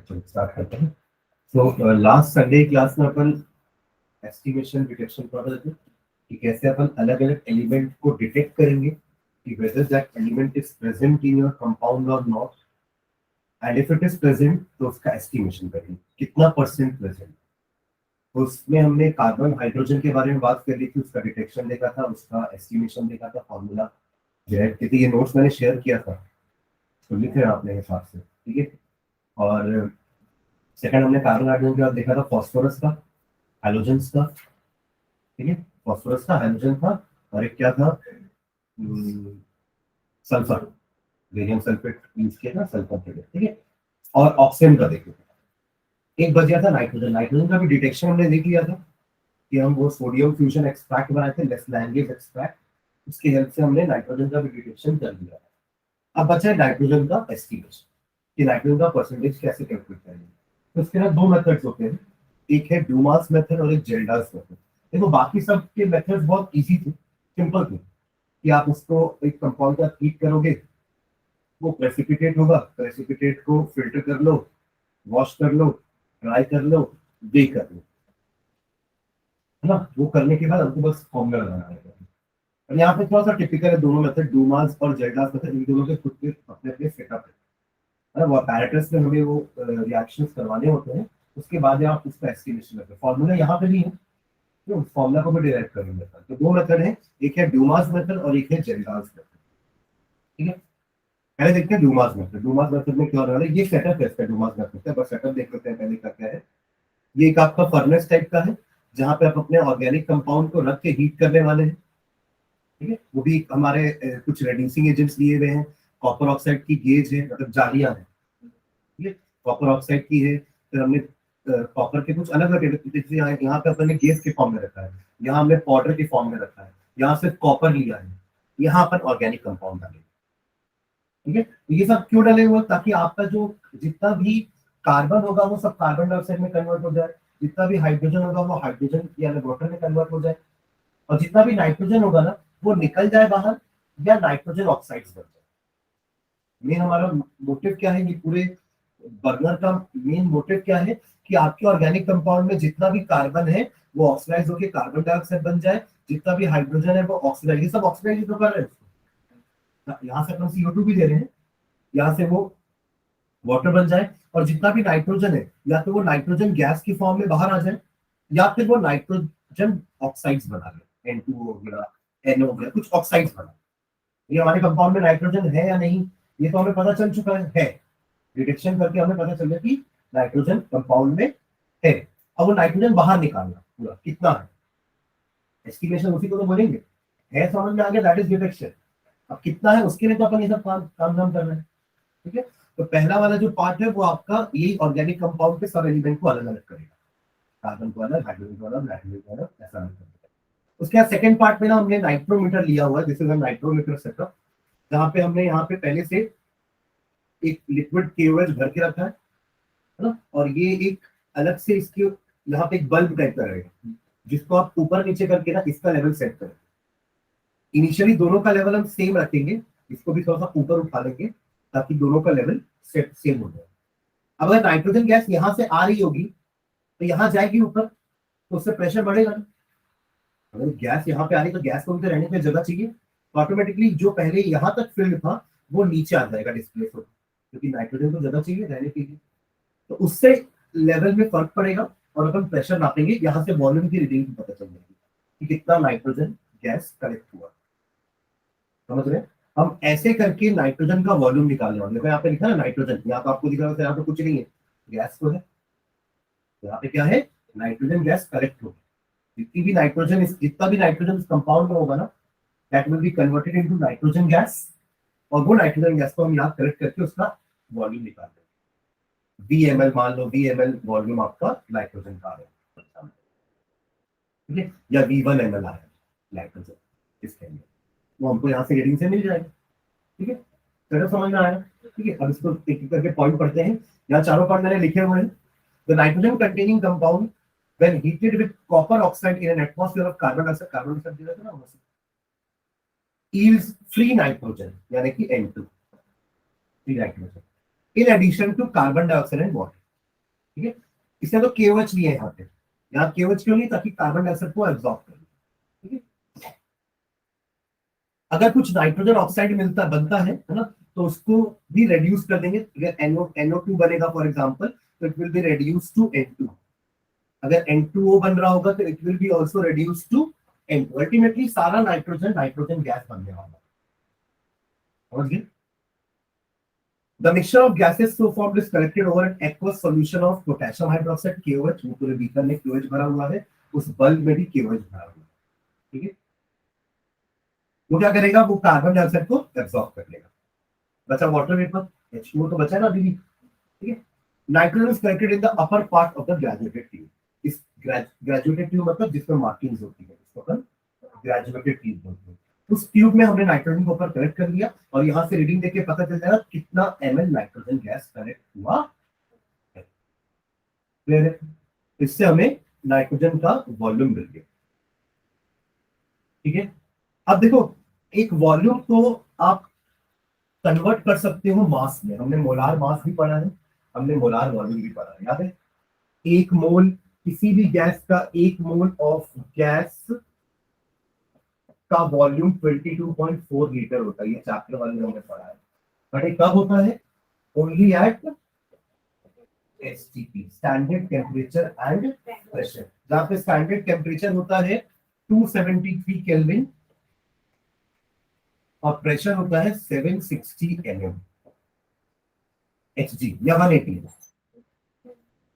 Start करते हैं। तो लास्ट संडे क्लास में अपन एस्टिमेशन डिटेक्शन पढ़ रहे थे कि कैसे अपन अलग अलग एलिमेंट को डिटेक्ट करेंगे कि whether that element is present in your compound or not, and if it is present तो उसका एस्टिमेशन करेंगे कितना परसेंट प्रेजेंट। उसमें हमने कार्बन हाइड्रोजन के बारे में बात कर ली थी, उसका डिटेक्शन देखा था, उसका एस्टिमेशन देखा था, फॉर्मूला जनरेट की थी। ये नोट्स मैंने शेयर किया था तो लिख रहे हैं अपने हिसाब से, ठीक है। और सेकंड हमने कार्बन हाइड्रोजन के बाद देखा था फॉस्फोरस का, हैलोजेंस का, ठीक है। फॉस्फोरस था, हाइड्रोजन था, और एक क्या था, सल्फर, बेरियम सल्फेट यूज किया था सल्फर के लिए, ठीक है। और ऑक्सीजन का देखो, एक बच गया था नाइट्रोजन। नाइट्रोजन का भी डिटेक्शन हमने देख लिया था कि हम वो सोडियम फ्यूजन एक्सट्रैक्ट बनाए थे, लैंगेज एक्सट्रैक्ट, उसकी हेल्प से हमने नाइट्रोजन का भी डिटेक्शन कर दिया। अब बचा है नाइट्रोजन का एस्टिमेशन कि नाइट्रोजन का परसेंटेज कैसे कैलकुलेट करेंगे। तो इसके ना दो मेथड्स होते हैं, एक है डूमास मेथड और एक जेल्डास मेथड। देखो बाकी सब के मेथड्स बहुत इजी थे, सिंपल थे कि आप उसको एक कंपाउंड का हीट करोगे, वो प्रेसिपिटेट होगा, प्रेसिपिटेट को फिल्टर कर लो, वॉश कर लो, ड्राई कर लो, बे कर लो, है ना। वो करने के बाद हमको बस फॉर्मूला लगाना है। और यहाँ पे थोड़ा सा टिपिकल है दोनों मेथड, डूमास और जेल्डास मेथड, इन दोनों के खुद के अपने अपने सेटअप है। वो apparatus में हमें वो रिएक्शंस करवाने होते हैं, उसके बाद आप उसका एस्टिमेशन करते हैं। फॉर्मूला यहाँ पे भी है, तो फॉर्मूला को भी डिराइव करेंगे। तो दो मेथड है, एक है डूमास मेथड और एक है जेल्डास मेथड, ठीक है। पहले देखते हैं डूमास मेथड। डूमास मेथड में क्या हो रहा है, ये सेटअप है इसका डूमास मेथड का, बस सेटअप देख लेते हैं पहले क्या है। ये एक आपका फर्नेस टाइप का है जहाँ पे आप अपने ऑर्गेनिक कंपाउंड को रख के हीट करने वाले हैं, ठीक है। वो भी हमारे कुछ रेड्यूसिंग एजेंट्स दिए हुए हैं, कॉपर ऑक्साइड की गेज है, मतलब जालियां है, ठीक है, कॉपर ऑक्साइड की है। फिर हमने कॉपर के कुछ अलग अलग, यहाँ पे अपने गेज के फॉर्म में रखा है, यहाँ हमने पाउडर के फॉर्म में रखा है, यहाँ सिर्फ कॉपर लिया है, यहाँ अपन ऑर्गेनिक कंपाउंड डाले, ठीक है। तो ये सब क्यों डाले हुए, ताकि आपका जो जितना भी कार्बन होगा वो सब कार्बन डाइऑक्साइड में कन्वर्ट हो जाए, जितना भी हाइड्रोजन होगा वो हाइड्रोजन यानी वाटर में कन्वर्ट हो जाए, और जितना भी नाइट्रोजन होगा ना वो निकल जाए बाहर या नाइट्रोजन ऑक्साइड्स बन जाए। मेन हमारा मोटिव क्या है, ये पूरे बर्नर का मेन मोटिव क्या है कि आपके ऑर्गेनिक कंपाउंड में जितना भी कार्बन है वो ऑक्सीडाइज होकर कार्बन डाइऑक्साइड बन जाए, जितना भी हाइड्रोजन है वो ऑक्सीडाइज, ये सब ऑक्सीडाइज तो कर रहे हैं। यहाँ से अपन CO2 भी दे रहे हैं, यहाँ से वो वाटर बन जाए, और जितना भी नाइट्रोजन है या तो वो नाइट्रोजन गैस की फॉर्म में बाहर आ जाए या फिर वो नाइट्रोजन ऑक्साइड्स बना ले, N2 हो गया, NO हो गया, कुछ ऑक्साइड्स बना। ये हमारे कंपाउंड में नाइट्रोजन है या नहीं ये तो हमें पता चल चुका है। डिटेक्शन करके हमें पता चल गया कि नाइट्रोजन कंपाउंड में है। अब वो नाइट्रोजन बाहर निकालना पूरा कितना है, एस्टिमेशन उसी को तो बोलेंगे, है समझ में आ गया, दैट इज डिटेक्शन। अब कितना है उसके लिए तो अपन ये सब काम कर रहे हैं, ठीक है। तो पहला वाला जो पार्ट है वो आपका यही ऑर्गेनिक कंपाउंड के सब एलिमेंट को अलग अलग करेगा, कार्बन को अलग, हाइड्रोजन को अलग, नाइट्रोजन को अलग, ऐसा अलग करेगा। उसके बाद सेकंड पार्ट में ना हमने नाइट्रोमीटर लिया हुआ है, दिस इज अ नाइट्रोमीटर सेटअप, जहाँ पे हमने यहाँ पे पहले से एक लिक्विड KOH भर के रखा है ना, और ये एक अलग से इसके यहाँ पे एक बल्ब टाइप का रहेगा जिसको आप ऊपर नीचे करके ना इसका लेवल सेट करें। इनिशियली दोनों का लेवल हम सेम रखेंगे, इसको भी थोड़ा सा ऊपर उठा लेंगे ताकि दोनों का लेवल सेम हो जाए। अब अगर नाइट्रोजन गैस यहाँ से आ रही होगी तो यहाँ जाएगी ऊपर, तो उससे प्रेशर बढ़ेगा ना। अगर गैस यहाँ पे आ रही तो गैस को भी तो रहने की जगह चाहिए, तो ऑटोमेटिकली जो पहले यहाँ तक फिल्ड था वो नीचे आ जाएगा, डिस्प्लेस हो, क्योंकि नाइट्रोजन को जगह चाहिए रहने के लिए। तो उससे लेवल में फर्क पड़ेगा और अपन प्रेशर नापेंगे, यहाँ से वॉल्यूम की रीडिंग पता चल जाएगी कि कितना नाइट्रोजन गैस कलेक्ट हुआ, समझ रहे हैं। हम ऐसे करके नाइट्रोजन का वॉल्यूम निकालने वाले। देखो यहाँ पे लिखा है नाइट्रोजन, यहाँ पे आपको दिख रहा है यहाँ पे कुछ नहीं है, गैस तो है, यहाँ पे क्या है, नाइट्रोजन गैस कलेक्ट होगी। जितना भी नाइट्रोजन इस कंपाउंड में होगा ना, that will be converted into nitrogen gas, और वो नाइट्रोजन गैस को हम यहाँ कलेक्ट करके उसका वॉल्यूम निकाल देंगे। VmL मान लो, VmL वॉल्यूम आपका नाइट्रोजन का आ रहा है, ठीक है, या V1 ml आ रहा है नाइट्रोजन इसके अंदर, वो हमको यहाँ से रीडिंग से मिल जाएगा, ठीक है। तो समझ में आया, ठीक है। अब इसको एक एक करके पॉइंट पढ़ते हैं। यहाँ चारों पॉइंट मैंने लिखे हुए हैं। The nitrogen containing compound when heated with copper oxide in an atmosphere of carbon dioxide दिया था ना, yields free nitrogen यानी कि N2, free nitrogen in addition to carbon dioxide and water। ठीक है, इसने तो KOH लिए यहाँ पे, यहाँ KOH क्यों नहीं, ताकि कार्बन डाइऑक्साइड को एब्जॉर्ब कर ले। ठीक है, अगर कुछ नाइट्रोजन ऑक्साइड मिलता बनता है ना, तो उसको भी रेड्यूस कर देंगे। अगर NO2 बनेगा फॉर एग्जांपल, तो it will be reduce to N2। अगर N2O बन रहा होगा तो it will be also reduce to N2। Ultimately सारा नाइट्रोजन नाइट्रोजन गैस बनने वाला है, समझ गए? The mixture of gases so formed is collected over an aqueous solution of potassium hydroxide KOH। वो पूरे बीकर में KOH भरा हुआ है, उस बल्ब में भी KOH भरा हुआ है। ठीक है, वो क्या करेगा, वो कार्बन डाइऑक्साइड को एब्सॉर्ब कर लेगा। बचा वाटर वेपर, H2O तो बचा ना अभी भी। ठीक है, nitrogen is collected in the upper part of the graduated tube. इस ग्रेजुएटेड ट्यूब मतलब जिसमें मार्किंग्स होती है, इसको अपन ग्रेजुएटेड ट्यूब बोलते हैं। उस ट्यूब में हमने नाइट्रोजन को ऊपर कलेक्ट कर लिया, और यहाँ से रीडिंग देके पता चल जाएगा कितना ml नाइट्रोजन गैस कलेक्ट हुआ है। क्लियर है? इससे हमें नाइट्रोजन का वॉल्यूम मिल गया। ठीक है, अब देखो, एक वॉल्यूम को आप कन्वर्ट कर सकते हो मास में। हमने मोलार मास भी पढ़ा है, हमने मोलार वॉल्यूम भी पढ़ा है, याद है? एक मोल किसी भी गैस का, एक मोल ऑफ गैस का वॉल्यूम 22.4 लीटर होता है। ये चैप्टर वाले में हमने पढ़ा है। बट ये कब होता है? Only at STP, standard temperature and pressure. जहां पे स्टैंडर्ड टेम्परेचर होता है 273 केल्विन और प्रेशर होता है 760 mm Hg या 180 mm।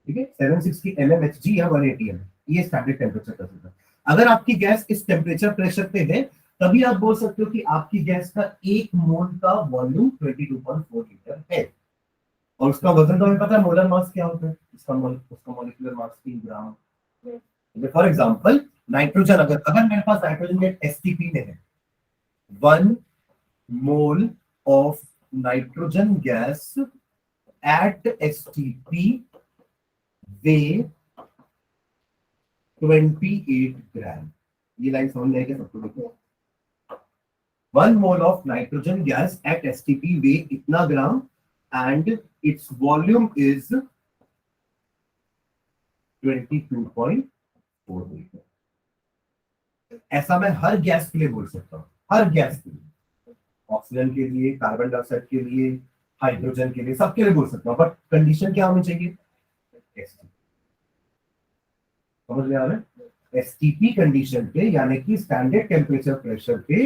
ठीक है, 760 mm Hg या 180 mm, ये स्टैंडर्ड टेम्परेचर का होता है। अगर आपकी गैस इस टेम्परेचर प्रेशर पे है, तभी आप बोल सकते हो कि आपकी गैस का एक मोल का वॉल्यूम 22.4 लीटर है। और उसका वजन तो हमें पता है, मोलर मास क्या होता है, उसका molecular mass 3 gram. For example nitrogen, अगर मेरे पास नाइट्रोजन में STP में है 1 mole of nitrogen gas at STP weigh 28 ग्राम। ये लाइन समझ में आएगी सबको? देखो, 1 mole of nitrogen gas at STP weigh इतना gram and its volume is 22.4 litre. ऐसा मैं हर गैस के लिए बोल सकता हूँ, हर गैस के लिए, ऑक्सीजन के लिए, कार्बन डाइऑक्साइड के लिए, हाइड्रोजन के लिए, सबके लिए बोल सकता हूँ। बट कंडीशन क्या होनी चाहिए? समझ में आ रहा है? STP कंडीशन पे, यानी कि स्टैंडर्ड टेम्परेचर प्रेशर पे,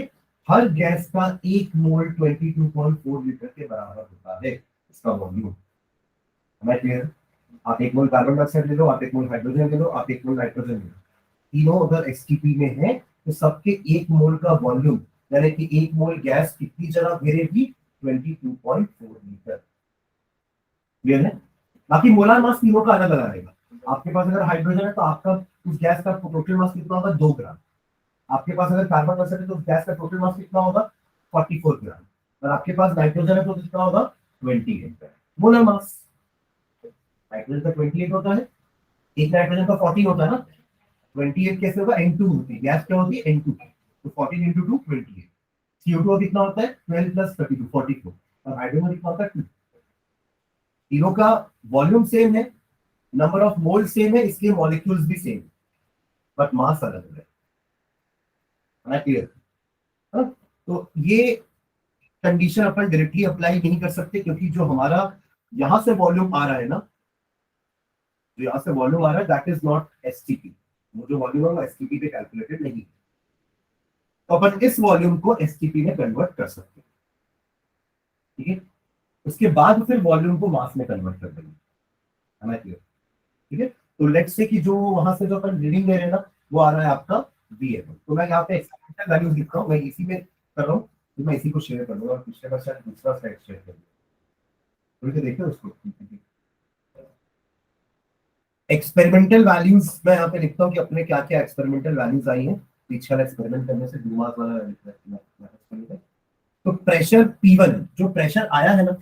हर गैस का एक मोल 22.4 लीटर के बराबर होता है इसका वॉल्यूम। हमें क्लियर? आप एक मोल कार्बन डाइऑक्साइड ले लो, आप एक मोल हाइड्रोजन ले लो, आप एक मोल नाइट्रोजन ले लो, तीनों अगर STP में है तो सबके एक मोल का वॉल्यूम, यानी कि एक मोल गैस कितनी जगह घेरेगी? 22.4 लीटर। क्लियर है? बाकी मोलार मास तीनों का अलग अलग रहेगा। आपके पास अगर हाइड्रोजन है तो आपका उस गैस का टोटल मास कितना होगा? 2 ग्राम। आपके पास अगर कार्बन डाइऑक्साइड है तो उस गैस का टोटल मास कितना होगा? 44 ग्राम। और आपके पास नाइट्रोजन है तो कितना होगा? 28 ग्राम मोलर मास। नाइट्रोजन का 28 होता है, एक नाइट्रोजन का 14 होता है ना। 28 कैसे होगा? N2 होती है, गैस क्या होती है? N2। तो 14 into 2 28। CO2 कितना होता है? 12 plus 32 44। और हाइड्रोजन कितना होता है? 2। तीनों का वॉल्यूम सेम है, नंबर ऑफ मोल सेम है, इसलिए मॉलिक्यूल्स भी सेम, बट मास अलग अलग है। क्लियर? तो ये कंडीशन अपन डायरेक्टली अप्लाई नहीं कर सकते, क्योंकि जो हमारा यहां से वॉल्यूम आ रहा है ना, जो यहां से वॉल्यूम आ रहा है, दैट इज नॉट STP। वो जो वॉल्यूम है वो STP पे कैलकुलेटेड नहीं है। तो अपन इस वॉल्यूम को STP में कन्वर्ट कर सकते हैं। ठीक है, उसके बाद फिर वॉल्यूम को मास में कन्वर्ट कर देंगे। हमें क्लियर? ठीक है, तो लेट्स से कि जो वहां से जो अपन रीडिंग ले रहे हैं ना, वो आ रहा है आपका VA1। तो मैं यहाँ पे एक्सपेरिमेंटल वैल्यूज लिख रहा हूँ, मैं इसी में कर रहा हूँ, तो मैं इसी को शेयर कर दूंगा। पिछले बार शायद दूसरा स्लाइड शेयर कर दूंगा, देखिए उसको। एक्सपेरिमेंटल वैल्यूज मैं यहाँ पे लिखता हूँ कि अपने क्या क्या एक्सपेरिमेंटल वैल्यूज आई हैं पिछला एक्सपेरिमेंट करने से, 2 मार्क्स वाला। तो प्रेशर P1, जो प्रेशर आया है ना,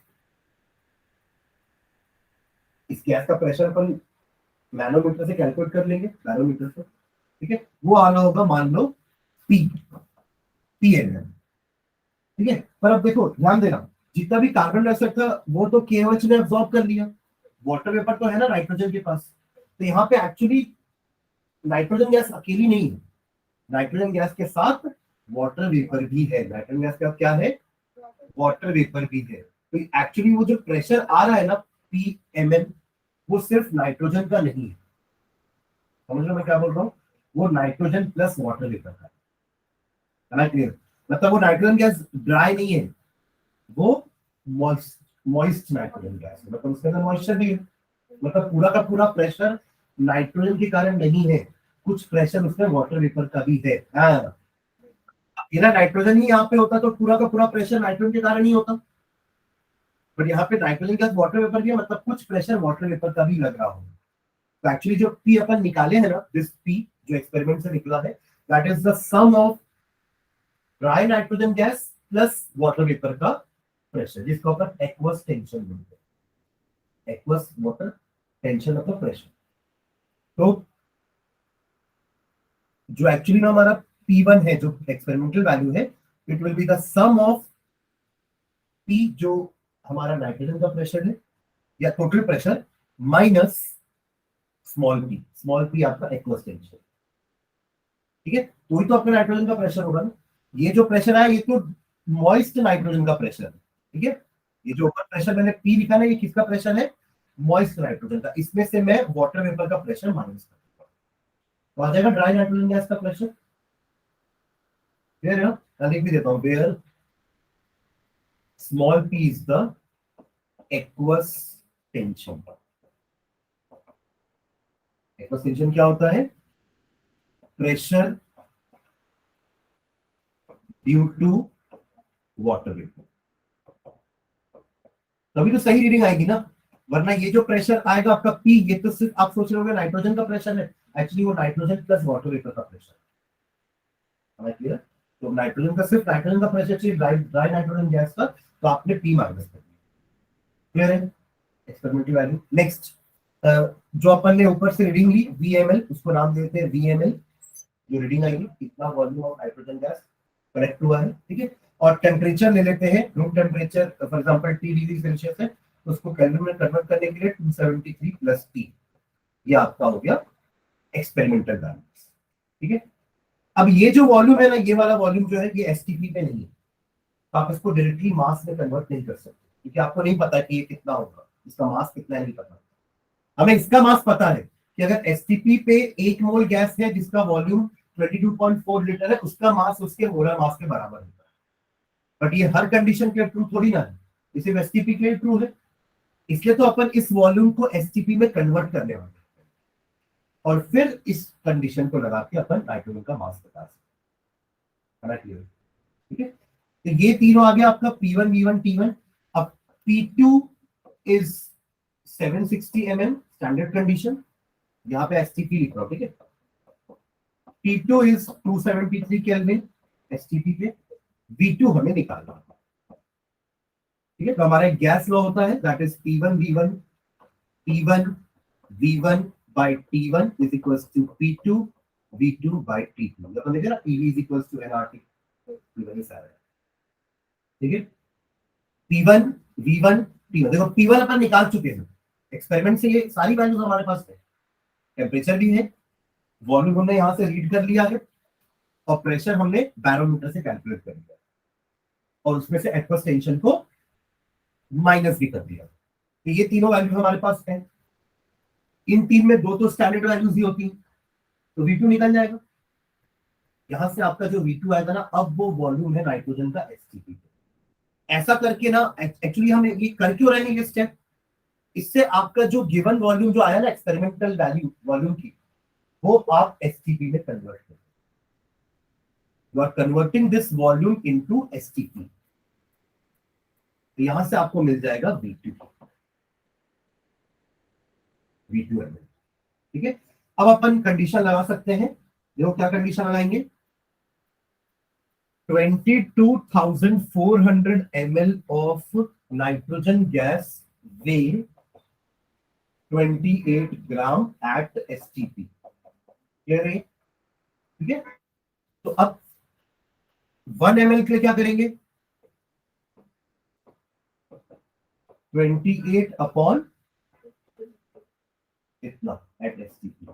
इस गैस का प्रेशर अपन मैनोमीटर से कैलकुलेट कर लेंगे, बैरोमीटर से। ठीक है, वो आना होगा मान लो PN। ठीक है, पर अब देखो ध्यान देना, जितना भी कार्बन डाइऑक्साइड था वो तो KOH ने अब्सॉर्ब कर लिया, वाटर वेपर तो है ना नाइट्रोजन के पास, तो यहाँ पे एक्चुअली नाइट्रोजन गैस अकेली नहीं है, नाइट्रोजन गैस के साथ वाटर वेपर भी है। नाइट्रोजन गैस का क्या है, वाटर वेपर भी है। तो एक्चुअली वो जो प्रेशर आ रहा है ना PMN, वो सिर्फ नाइट्रोजन का नहीं है। समझ लो मैं क्या बोल रहा हूँ, वो नाइट्रोजन प्लस वाटर वेपर का है ना, क्लियर? मतलब वो नाइट्रोजन गैस ड्राई नहीं है, वो मॉइस्ट मॉइस्ट नाइट्रोजन गैस है, मतलब उसके अंदर मॉइस्चर भी है। मतलब पूरा का पूरा प्रेशर नाइट्रोजन के कारण नहीं है, कुछ प्रेशर उसमें वाटर वेपर का भी है। हाँ, बिना नाइट्रोजन ही यहाँ पे होता तो पूरा का पूरा प्रेशर नाइट्रोजन के कारण ही होता, बट यहाँ पे नाइट्रोजन गैस वाटर वेपर भी है, मतलब कुछ प्रेशर वाटर वेपर का भी लग रहा हो। तो एक्चुअली जो पी अपन निकाले हैं ना, दिस पी जो एक्सपेरिमेंट से निकला है, that is the sum of dry nitrogen gas plus water vapour का प्रेशर, जिसको अपन एक्वस टेंशन बोलते हैं, aqueous water tension of the pressure. तो जो एक्चुअली में हमारा P1 है, जो एक्सपेरिमेंटल वैल्यू है, it will be the sum of P जो हमारा नाइट्रोजन का प्रेशर है या total pressure, minus small P आपका एक्वस टेंशन। ठीक है, तो ही तो आपका नाइट्रोजन का प्रेशर होगा ना। ये जो प्रेशर है ये तो मॉइस्ट नाइट्रोजन का प्रेशर है। ठीक है, ये जो ऊपर प्रेशर मैंने पी लिखा ना, ये किसका प्रेशर है, मॉइस्ट नाइट्रोजन का। इसमें से मैं वाटर वेपर का प्रेशर माइनस करूंगा, तो आ जाएगा ड्राई नाइट्रोजन गैस का प्रेशर। क्लियर है? मैं लिख भी देता हूं, where small P is the aqueous tension. Aqueous tension क्या होता है, pressure due to water vapour. तभी तो सही रीडिंग आएगी ना, वरना ये जो प्रेशर आएगा आपका पी, ये तो सिर्फ आप सोच रहे हो नाइट्रोजन का प्रेशर है, एक्चुअली वो नाइट्रोजन प्लस वाटर वेपर का प्रेशर है। क्लियर? तो नाइट्रोजन का सिर्फ नाइट्रोजन का प्रेशर चाहिए, ड्राई नाइट्रोजन गैस का, तो आपने पी माइनस कर दिया। क्लियर है? Experimental value. नेक्स्ट, जो अपन ने ऊपर से रीडिंग ली VML, उसको नाम देते हैं VML, जो रीडिंग आएगी कितना volume of nitrogen gas collect हुआ है। ठीक है, और टेम्परेचर ले लेते हैं, room temperature for example T degree Celsius है, तो उसको केल्विन में कन्वर्ट करने के लिए 273 प्लस T, ये आपका हो गया एक्सपेरिमेंटल वैल्यू। ठीक है, अब ये जो वॉल्यूम है ना, ये वाला वॉल्यूम जो है ये एसटीपी पे नहीं है, तो आप इसको डायरेक्टली मास में कन्वर्ट नहीं कर सकते, क्योंकि आपको नहीं पता कि ये कितना होगा, इसका मास कितना है नहीं पता। हमें इसका मास पता है कि अगर एसटीपी पे 1 मोल गैस है जिसका वॉल्यूम 22.4 लीटर है, उसका मास उसके मोलर मास के बराबर होता है। बट ये हर कंडीशन के ट्रू थोड़ी ना है, ये सिर्फ एसटीपी के लिए ट्रू है, इसलिए तो अपन इस वॉल्यूम को एसटीपी में कन्वर्ट करने वाले हैं, और फिर इस कंडीशन को लगा के अपन नाइट्रोजन का मास बता सकते हैं। ठीक है, तो ये तीनों आ गया आपका P1 V1 T1। अब P2 is 760 mm standard condition, यहाँ पे एसटीपी लिख रहा हूं। ठीक है, P2 इज 273 केल्विन एसटीपी पे, V2 हमें निकालना। ठीक है, तो हमारा एक गैस लॉ होता है, that is P1 V1 P1 V1 by T1 is equals to P2 V2 by T2। अपन देखे ना, PV is equals to nRT, P1 ही सारा है। ठीक है, P1 V1 T1, देखो P1 अपन निकाल चुके हैं एक्सपेरिमेंट से, ये सारी वैल्यूज हमारे पास है, टेम्परेचर भी है, वॉल्यूम हमने यहां से रीड कर लिया है, और प्रेशर हमने बैरोमीटर से कैलकुलेट कर लिया, और उसमें से एक्वस टेंशन को माइनस भी कर दिया। तो ये तीनों वैल्यूज हमारे पास है, इन तीन में दो तो स्टैंडर्ड वैल्यूज ही होती हैं, तो V2 निकल जाएगा। यहां से आपका जो V2 आएगा ना, अब वो वॉल्यूम है नाइट्रोजन का एसटीपी। ऐसा करके ना, एक्चुअली हम ये कर क्यों रहे हैं ये स्टेप, इससे आपका जो गिवन वॉल्यूम जो आया ना एक्सपेरिमेंटल वैल्यू वॉल्यूम की, वो आप एसटीपी में कन्वर्ट करें। You are converting this volume into STP, तो यहां से आपको मिल जाएगा V2 ml। ठीक है, अब अपन कंडीशन लगा सकते हैं, देखो क्या कंडीशन लगाएंगे, 22,400 ml of nitrogen gas weigh 28 gram at STP। Clear है? ठीक है, तो अब 1 ml के लिए क्या करेंगे, 28 अपॉन इतना एट एसटीपी,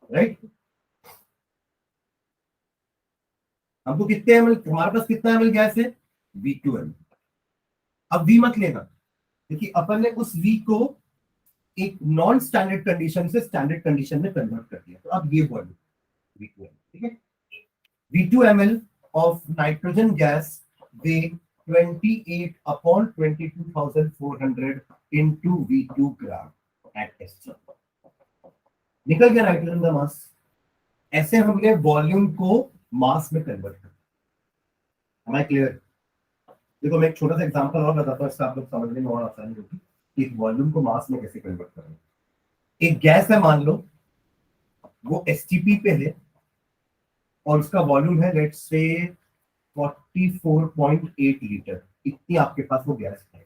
राइट। हमको कितने एमएल, हमारे पास कितना एमएल गैस है, V2 ml। अब V मत लेना, क्योंकि अपन ने उस V को एक नॉन स्टैंडर्ड कंडीशन से स्टैंडर्ड कंडीशन में कन्वर्ट कर दिया, तो अब ये वॉल्यूम V2 ml, ठीक है। V2 ml of nitrogen gas weigh 28 upon 22,400 into V2 gram at SG। निकल गया नाइट्रोजन का मास। ऐसे हमने वॉल्यूम को मास में कन्वर्ट कर। Am I clear? देखो मैं एक छोटा सा एग्जांपल और बताता हूँ, इससे आप लोग समझने में और आसानी होगी कि एक वॉल्यूम को मास में कैसे कन्वर्ट करें। एक गैस है, मान लो वो एसटीपी पे है और उसका वॉल्यूम है लेट्स से 44.8 लीटर, इतनी आपके पास वो गैस है।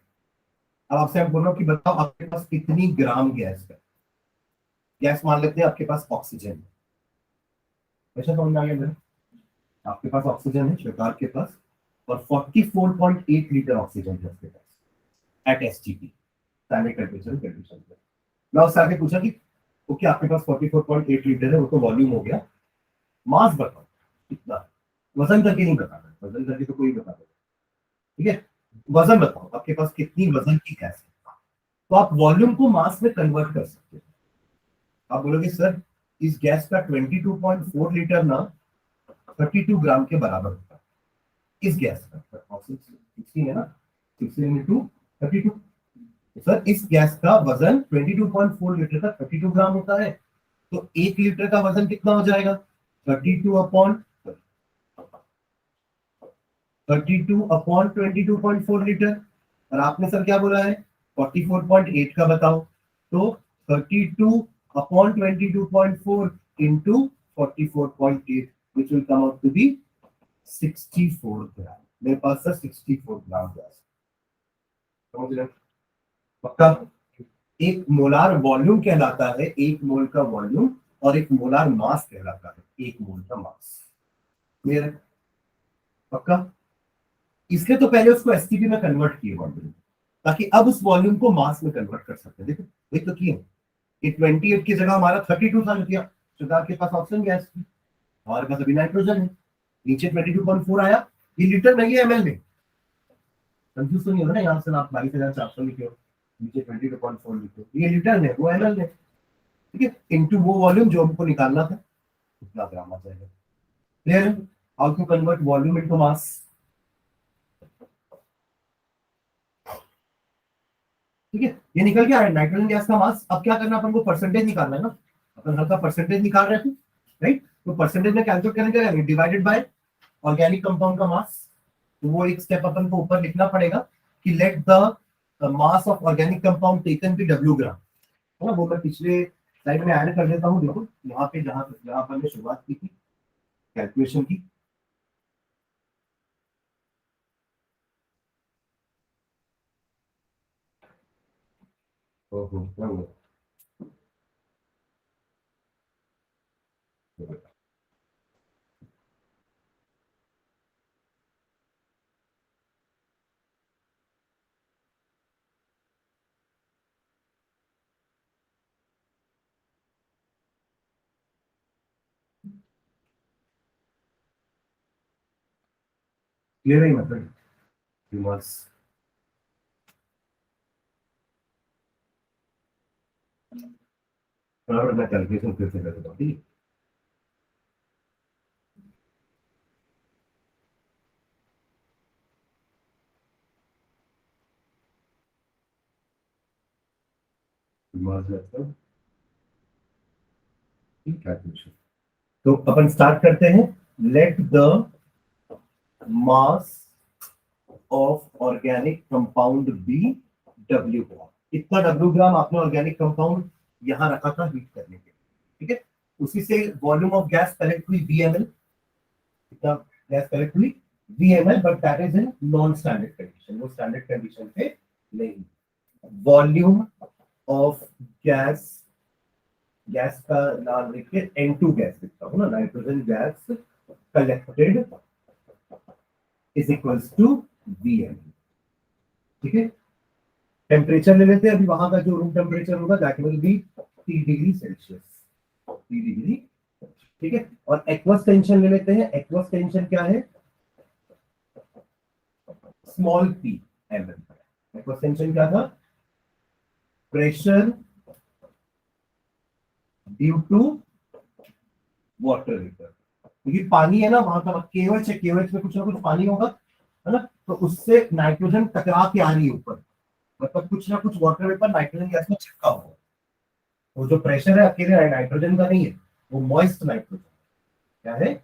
अब आपसे हम बोल रहा हूँ कि बताओ आपके पास कितनी ग्राम गैस है। गैस मान लेते हैं आपके पास ऑक्सीजन है, ऐसा समझ में आ गया मेरे? आपके पास ऑक्सीजन है श्वेतार के पास, और 44.8 लीटर ऑक्सीजन है उसके पास at STP, standard temperature condition पे। मैं उससे आगे पूछा कि ओके आपके पास 44.8 लीटर है, वो तो वॉल्यूम हो गया, मास बताओ कितना। वजन करके नहीं बताना, वजन करके तो कोई बता देगा, ठीक है। वजन बताओ आपके पास कितनी वजन की गैस है, तो आप वॉल्यूम को मास में कन्वर्ट कर सकते हो। आप बोलोगे सर इस गैस का 22.4 लीटर ना 32 ग्राम के बराबर होता है। इस गैस का 16 है ना, 16 इंटू 32। सर इस गैस का वजन 22.4 लीटर का 32 ग्राम होता है, तो 1 लीटर का वजन कितना हो जाएगा, 32 अपॉन 22.4 लीटर। और आपने सर क्या बोला है, 44.8 का बताओ, तो 32 upon 22.4 into 44.8 which will come out to be 64 gram. मेरे पास सर 64 ग्राम गैस, समझ रहे? पक्का? एक मोलार वॉल्यूम कहलाता है एक मोल का वॉल्यूम, और एक मोलार मास कहलाता है एक मोल का मास। क्लियर है? पक्का? इसलिए तो पहले उसको एसटीपी में कन्वर्ट किए वॉल्यूम, ताकि अब उस वॉल्यूम को मास में कन्वर्ट कर सकते हैं। देखो वही तो किए, ये 28 की जगह हमारा 32 था, जो किया सुधार के पास ऑक्सीजन गैस थी, हमारे पास अभी नाइट्रोजन है, नीचे 22.4 आया। ये लीटर नहीं है एमएल में, कंफ्यूज तो नहीं होगा ना, यहाँ से आप 22,400 लिखे हो, नीचे 22.4 लिखे हो, ये लीटर में, वो एमएल में, ठीक है, इनटू वो वॉल्यूम जो हमको निकालना था, उतना ग्राम आ जाएगा। क्लियर है? How to convert volume into mass. ठीक है, ये निकल गया नाइट्रोजन गैस का मास। अब क्या करना, अपन को परसेंटेज निकालना है ना, अपन हल्का परसेंटेज निकाल रहे थे, राइट। तो परसेंटेज में कैलकुलेट करेंगे डिवाइडेड बाय ऑर्गेनिक कंपाउंड का मास। तो वो एक स्टेप अपन को ऊपर लिखना पड़ेगा कि let the mass of organic compound taken be W gram, है ना। वो मैं पिछले स्लाइड में ऐड कर देता हूँ, देखो यहाँ पे जहां अपन ने शुरुआत की थी कैलकुलेशन की। क्या हुआ? क्लियर है मतलब मास। बराबर, मैं कैलकुलेशन फिर से कर देता हूँ, ठीक है। मास मतलब कैलकुलेशन, तो अपन स्टार्ट करते हैं। Let the mass of organic compound be W gram. इतना डब्ल्यू ग्राम आपने ऑर्गेनिक कंपाउंड यहां रखा था हीट करने के लिए, ठीक है। उसी से वॉल्यूम ऑफ गैस कलेक्ट हुई VML, कितना गैस कलेक्ट हुई VML, but that is in non standard condition, वो स्टैंडर्ड कंडीशन पे नहीं। वॉल्यूम ऑफ गैस, गैस का नाम लिखिए N2 गैस लिखता हूं ना, nitrogen gas collected is equals to VML, ठीक है। टेम्परेचर ले लेते हैं अभी, वहां का जो रूम टेम्परेचर होगा that will be 30 degree Celsius, 30 degree, ठीक है। और एक्वस टेंशन ले लेते हैं। एक्वस टेंशन क्या है? Small P M M. Aqueous tension क्या था? Pressure due to water vapour, क्योंकि पानी है ना वहां का केवच है, केवच में कुछ ना कुछ पानी होगा, है ना, तो उससे नाइट्रोजन टकरा के आ रही है ऊपर, मतलब कुछ ना कुछ वाटर वेपर नाइट्रोजन गैस में चिपका हुआ। वो जो प्रेशर है अकेले नाइट्रोजन का नहीं है, वो मॉइस्ट नाइट्रोजन, क्या है?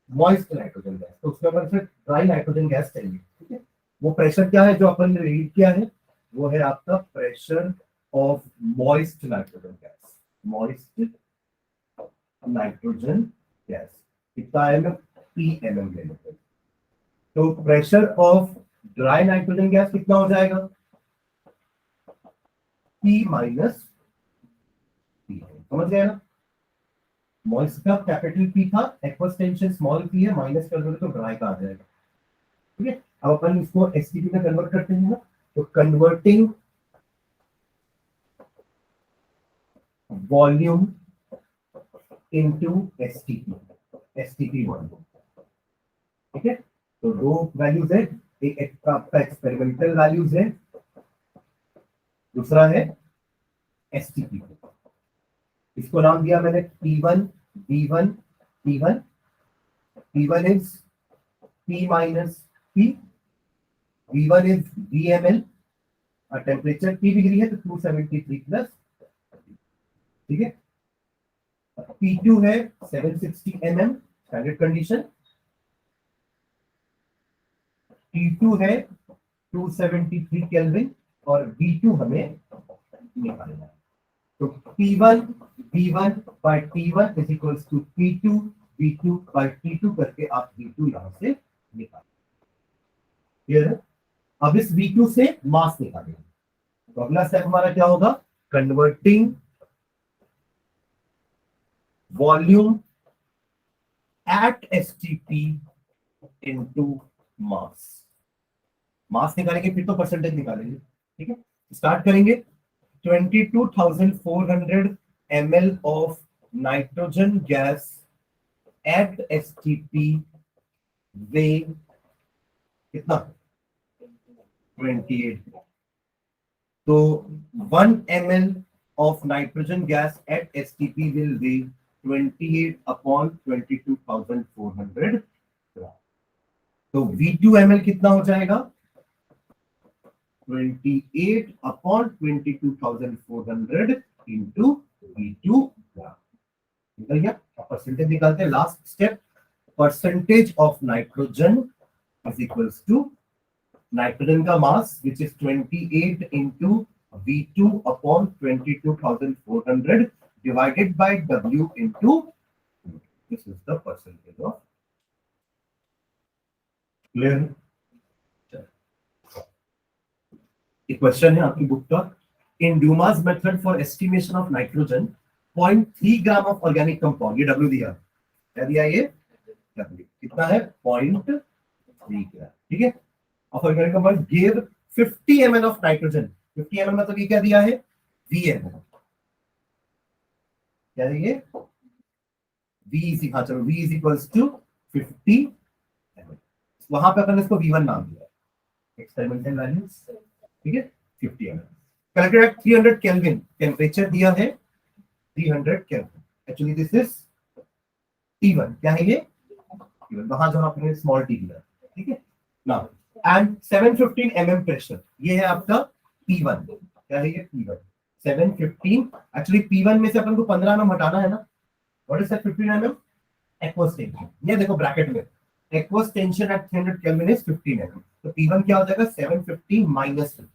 Moist nitrogen gas. तो उसमें अपन फिर ड्राई नाइट्रोजन गैस चाहिए, ठीक है। वो प्रेशर क्या है जो अपन ने रीड किया है? वो है आपका pressure of moist nitrogen gas, moist nitrogen gas. कितना M M? P M M ले लेते हैं। तो pressure of dry nitrogen gas कितना हो जाएगा? पी माइनस पी, समझ गए ना? मॉइस्ट का कैपिटल पी था, एक्वस टेंशन स्मॉल पी है, माइनस कर दोगे तो ड्राई का आ जाएगा, ठीक है। अब अपन इसको एसटीपी में कन्वर्ट करते हैं ना, तो converting volume into STP, STP volume, ठीक है। तो दो वैल्यूज है, एक का आपका एक्सपेरिमेंटल वैल्यूज है, दूसरा है एसटीपी। इसको नाम दिया मैंने P1 B1 P1, P1 is P minus P, V1 is VML, और टेम्परेचर 3 डिग्री है तो 273 प्लस, ठीक है। P2 है 760 mm स्टैंडर्ड कंडीशन, T2 है 273 केल्विन, और V2 हमें निकालना है। तो P1 V1 by T1 is equals to P2 V2 by T2 करके आप V2 यहां से निकालें, क्लियर है? अब इस V2 से मास निकालेंगे, तो अगला स्टेप हमारा क्या होगा? Converting volume at STP into mass. Mass निकालेंगे फिर तो परसेंटेज निकालेंगे, ठीक है। स्टार्ट करेंगे। 22,400 ml of nitrogen gas at STP weigh कितना? 28। तो 1 ml of nitrogen gas at STP will weigh 28 upon 22,400 ग्राम। तो V2 ml कितना हो जाएगा? 28 upon 22,400 into V2 ग्राम। निकल गया। परसेंटेज निकालते हैं। Last step, percentage of nitrogen is equals to nitrogen का mass which is 28 into V2 upon 22,400 divided by W into, this is the percentage of, clear? एक question है आपकी बुक का, in Dumas method for estimation of nitrogen 0.3 gram of organic compound, ये W दिया, क्या दिया? ये W कितना है? 0.3 ग्राम, ठीक है, of organic compound give 50 ml of nitrogen. 50 ml मतलब ये क्या दिया है? VML, क्या है? V इज, हाँ चलो, V is equals to 50 ml, वहां पे अपन इसको V1 नाम दिया, एक्सपेरिमेंटल वैल्यूज, ठीक है। 50 ml collected at 300 kelvin, temperature दिया है 300 kelvin, actually this is T1, क्या है ये? T1, वहां जहां आपने स्मॉल t दिया, ठीक है ना। एंड 715 mm प्रेशर, ये है आपका P1, क्या है ये? P1 715, एक्चुअली P1 में से अपन को 15 mm हटाना है ना। What is that 15 mm? Aqueous tension, ये देखो ब्रैकेट में, aqueous tension eight 300 kelvin is 15 mm, तो P1 क्या हो जाएगा? 715 माइनस 50,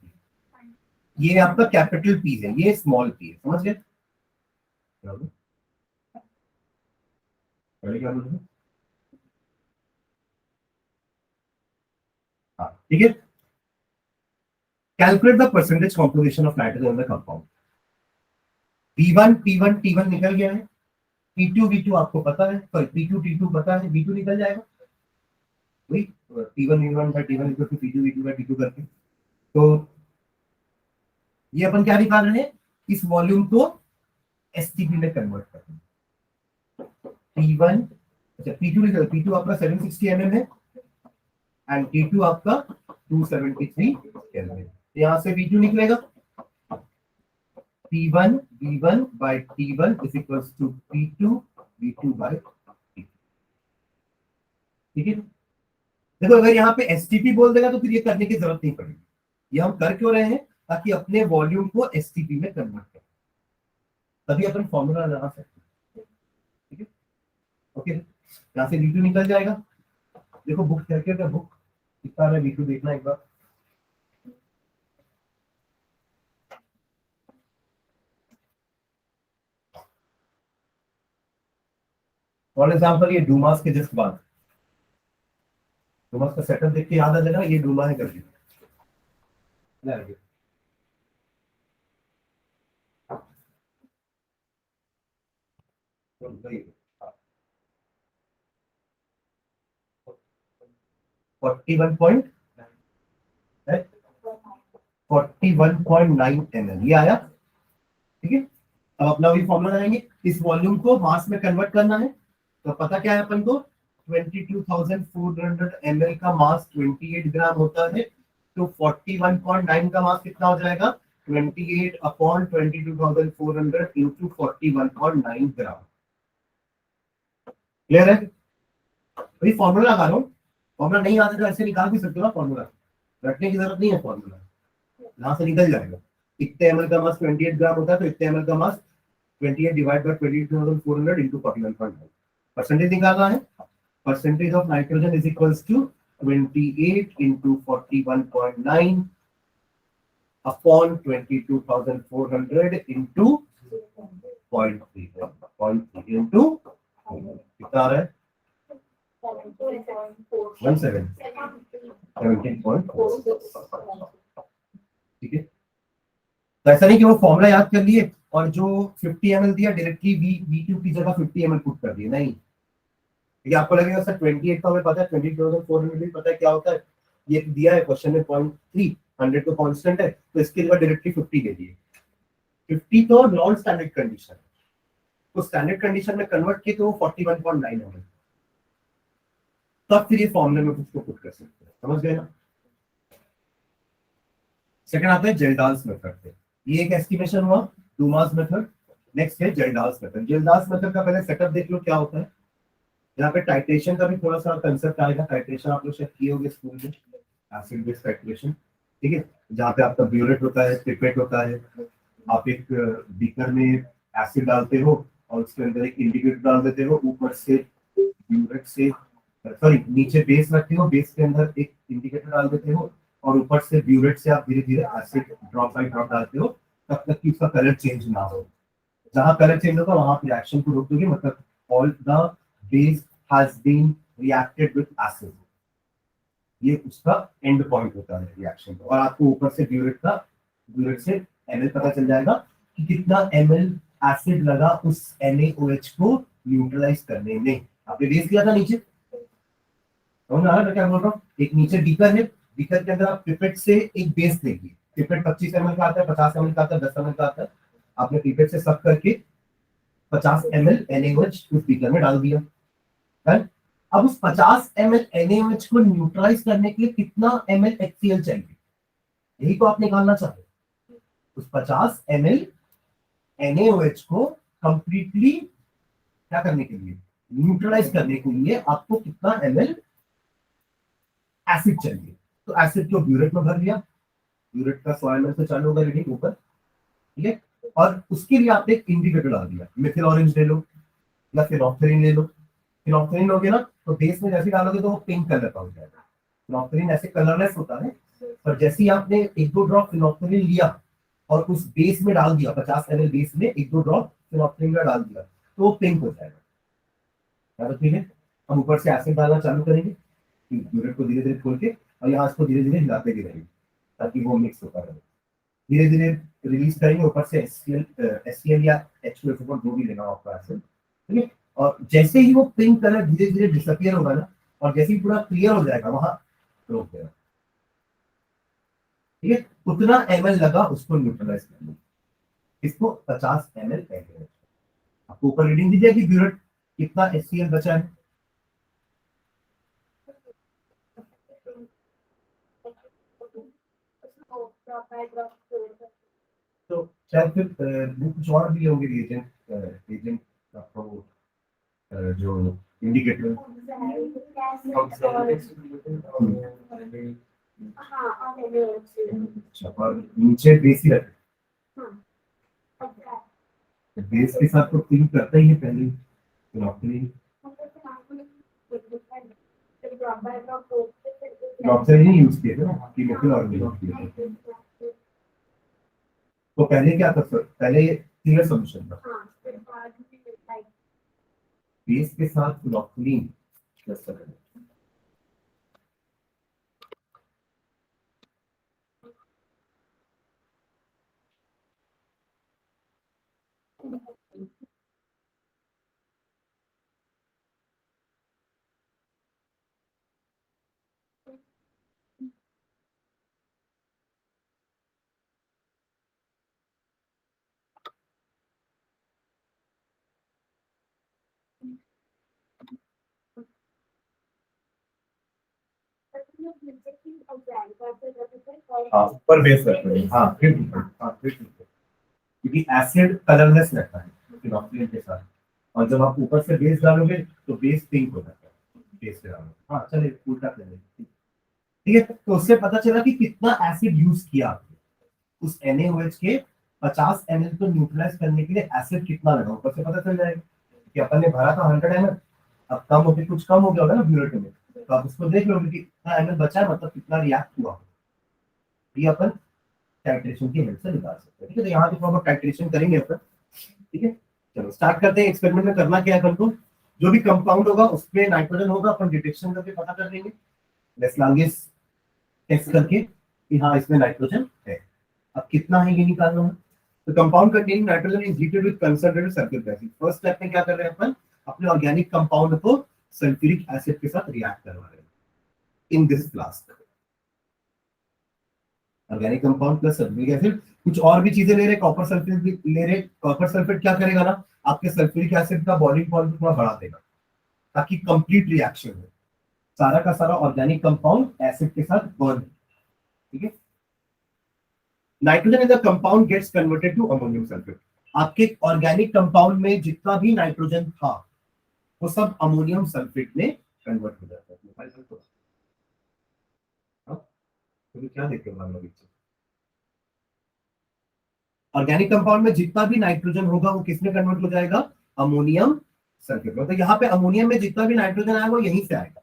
ये आपका कैपिटल P है, ये स्मॉल p है, समझ गए? क्या बोल, हाँ ठीक है। Calculate the percentage composition of nitrogen in the compound. P1 P1 T1 निकल गया है, P2 V2 आपको पता है, सॉरी P2 T2 पता है, V2 निकल जाएगा, वही T1 V1 by T1 equal to P2 V2 by T2 करके। तो ये अपन क्या निकाल रहे हैं? इस वॉल्यूम को एसटीपी में कन्वर्ट करना। P1, अच्छा P2 लिख लो, P2 आपका 760 mm है एंड T2 आपका 273 केल्विन। यहाँ से V2 निकलेगा P1 V1 by T1 is equals to P2 V2 by T2। ठीक है, देखो अगर यहाँ पे एसटीपी बोल देगा तो फिर ये करने की जरूरत नहीं पड़ेगी। ये हम कर क्यों रहे हैं, ताकि अपने वॉल्यूम को एसटीपी में कन्वर्ट करें, तभी अपन फॉर्मूला लगा सकते हैं। ठीक है, ओके, यहाँ से V2 निकल जाएगा। देखो बुक क्या बुक कितना है V2 देखना एक बार। फॉर एग्जाम्पल ये डूमास के जस्ट बाद, डूमास का सेटअप देख के याद आ जाएगा ये डूमा है करके। 41.9 ml ये आया। ठीक है, अब अपना वही फॉर्मूला लगाएंगे, इस वॉल्यूम को मास में कन्वर्ट करना है। तो पता क्या है अपन को, 22,400 ml का मास 28 ग्राम होता है, तो 41.9 का मास कितना हो जाएगा, 28 अपॉन 22,400 इंटू 41.9 ग्राम। क्लियर है, वही फॉर्मूला लगा रहा हूँ। फॉर्मूला नहीं आता तो ऐसे निकाल भी सकते हो ना, फॉर्मूला रटने की जरूरत नहीं है, फॉर्मूला यहाँ से निकल जाएगा। इतने एमएल का मास 28 ग्राम होता है, तो इतने एमएल का mass 28 divide by 22,400 into 41.9 percentage निकालना है। Percentage of nitrogen is equals to 28 into 41.9 upon 22,400 into 0.3 into कितना आ रहा है 17.4। ठीक है, तो ऐसा नहीं कि वो फॉर्मूला याद कर लिए और जो 50 ml दिया डायरेक्टली V2 की जगह 50 ml पुट कर दिए, नहीं। ये आपको लगेगा सर 28 तो हमें पता है, 22,400 भी पता है क्या होता है, ये दिया है क्वेश्चन में 0.3, 100 तो कांस्टेंट है, तो इसके लिए डायरेक्टली 50 दे दिए। 50 तो नॉन स्टैंडर्ड कंडीशन, तो स्टैंडर्ड कंडीशन में कन्वर्ट किए तो 41.9 हो गया, तब फिर ये फॉर्मूले में उसको पुट कर सकते हैं। समझ गए ना। सेकंड आता है जेल्डाल्स मेथड पे, ये एक एस्टिमेशन हुआ डूमास मेथड। नेक्स्ट है जेल्डाल्स मेथड। जेल्डाल्स मेथड का पहले सेटअप देख लो क्या होता है। यहाँ पे टाइट्रेशन का भी थोड़ा सा कंसेप्ट आएगा। टाइट्रेशन आप लोग शायद किए होंगे स्कूल में, एसिड बेस टाइट्रेशन। ठीक है, जहाँ पे आपका ब्यूरेट होता है, पिपेट होता है, आप एक बीकर में एसिड डालते हो और उसके अंदर एक इंडिकेटर डाल देते हो, ऊपर से ब्यूरेट से सॉरी नीचे बेस रखते हो, बेस के अंदर एक इंडिकेटर डाल देते हो और ऊपर से ब्यूरेट से आप धीरे धीरे एसिड ड्रॉप बाय ड्रॉप डालते हो, तब तक कि उसका कलर चेंज ना हो। जहां कलर चेंज होगा वहां पे रिएक्शन को रोक दोगे, मतलब all the base has been reacted with acid, ये उसका एंड पॉइंट होता है रिएक्शन का। और आपको ऊपर से ब्यूरेट से एमएल पता चल जाएगा कि कितना एमएल एसिड लगा उस NaOH को न्यूट्रलाइज करने में। आपने बेस किया था नीचे, समझ आ रहा है क्या बोल रहा हूँ। एक नीचे बीकर है, बीकर के अंदर आप पिपेट से एक बेस देंगे। पिपेट 25 ml का आता है, 50 ml का आता है, 10 ml का आता है। आपने पिपेट से सक करके 50 ml NaOH उस बीकर में डाल दिया है। अब उस 50 ml NaOH को न्यूट्रलाइज करने के लिए कितना ml HCl चाहिए, यही तो आप निकालना चाहते हैं। उस 50 ml NaOH को कंप्लीटली क्या करने के लिए, न्यूट्रलाइज करने के लिए आपको कितना ml एसिड चाहिए। तो एसिड को ब्यूरेट में भर लिया, ब्यूरेट का 100 ml से चालू होगा रीडिंग ऊपर। ठीक है, और उसके लिए आपने एक इंडिकेटर डाल दिया, मिथिल ऑरेंज ले लो या फिनोक्सिलिन ले लो। फिनोक्सिलिन लोगे ना तो बेस में जैसे डालोगे तो वो पिंक कलर का हो जाएगा। फिनोक्सिलिन ऐसे कलरलेस होता है, पर जैसे ही आपने एक दो ड्रॉप फिनोक्सिलिन लिया और उस बेस में डाल दिया, 50 ml बेस में एक दो ड्रॉप फिनोक्सिलिन का डाल दिया, तो वो पिंक हो जाएगा। ठीक है, हम ऊपर से एसिड डालना चालू करेंगे, ब्यूरेट को धीरे धीरे खोल के, और यहाँ इसको धीरे धीरे हिलाते भी रहेंगे ताकि वो मिक्स होता रहे। धीरे धीरे रिलीज करेंगे ऊपर से HCl या H2SO4 जो भी लेना हो आपका एसिड। ठीक है, और जैसे ही वो पिंक कलर धीरे धीरे डिसअपियर होगा ना, और जैसे ही पूरा क्लियर हो जाएगा वहां रोक देगा। ठीक है, उतना ml लगा उसको न्यूट्रलाइज करने, इसको 50 ml NaOH। आपको ऊपर रीडिंग दी जाएगी ब्यूरेट कितना HCl बचा है। तो शायद फिर कुछ और भी होंगे रिएजेंट एजेंट आपको जो इंडिकेटर। अच्छा, और नीचे बेस ही रखे, बेस के साथ तो थिंक करता ही है पहले फिनोक्सिलिन। फिनोक्सिलिन ही यूज किए थे ना कि मेथिल ऑर्गेनिक किए थे। तो पहले क्या था सर, पहले क्लियर सॉल्यूशन था, बेस के साथ फिनोक्सिलिन प्लस कर रहे हैं। हाँ ऊपर बेस रखते हैं, हाँ फिर क्योंकि एसिड कलरलेस रहता है फिनोक्सिलिन के साथ, और जब आप ऊपर से बेस डालोगे तो बेस पिंक हो जाता है बेस से डालोगे। हाँ चलिए उल्टा कर लेंगे, ठीक है। तो उससे पता चला कि कितना एसिड यूज किया आपने, उस NaOH के 50 ml को न्यूट्रलाइज करने के लिए एसिड कितना लगा ऊपर से पता चल जाएगा कि अपन ने भरा था 100 ml, अब कम हो गया, कुछ कम हो गया होगा ना ब्यूरेट में, तो आप उसको देख लोगे कि कितना ml बचा है, मतलब कितना रिएक्ट हुआ, ये अपन टाइट्रेशन की हेल्प से निकाल सकते हैं, ठीक है। तो यहाँ पे थोड़ा टाइट्रेशन करेंगे अपन, ठीक है। चलो स्टार्ट करते हैं। एक्सपेरिमेंट में करना क्या है अपन को, जो भी कंपाउंड होगा उसमें नाइट्रोजन होगा, अपन डिटेक्शन करके पता कर लेंगे लेस्लांगिस टेस्ट करके कि हाँ इसमें नाइट्रोजन है। अब कितना है ये निकालना है। तो compound containing nitrogen is heated with concentrated sulphuric acid. First step में क्या कर रहे हैं अपन, अपने ऑर्गेनिक कंपाउंड को सल्फ्यूरिक एसिड के साथ रिएक्ट करवा रहे हैं in this flask. Organic compound plus sulphuric acid, कुछ और भी चीजें ले रहे, कॉपर सल्फेट भी ले रहे। कॉपर सल्फेट क्या करेगा ना, आपके सल्फ्यूरिक एसिड का बॉइलिंग पॉइंट थोड़ा बढ़ा देगा ताकि कंप्लीट रिएक्शन हो, सारा का सारा ऑर्गेनिक कंपाउंड एसिड के साथ बर्न, ठीक है। Nitrogen in the compound gets converted to ammonium sulphate. आपके ऑर्गेनिक कंपाउंड में जितना भी नाइट्रोजन था वो सब अमोनियम सल्फेट में कन्वर्ट हो जाता है। तो क्या देखते हो, ऑर्गेनिक कंपाउंड में जितना भी नाइट्रोजन होगा वो किसमें कन्वर्ट हो जाएगा, अमोनियम सल्फेट में। तो यहाँ पे अमोनियम में जितना भी नाइट्रोजन आएगा वो यहीं से आएगा,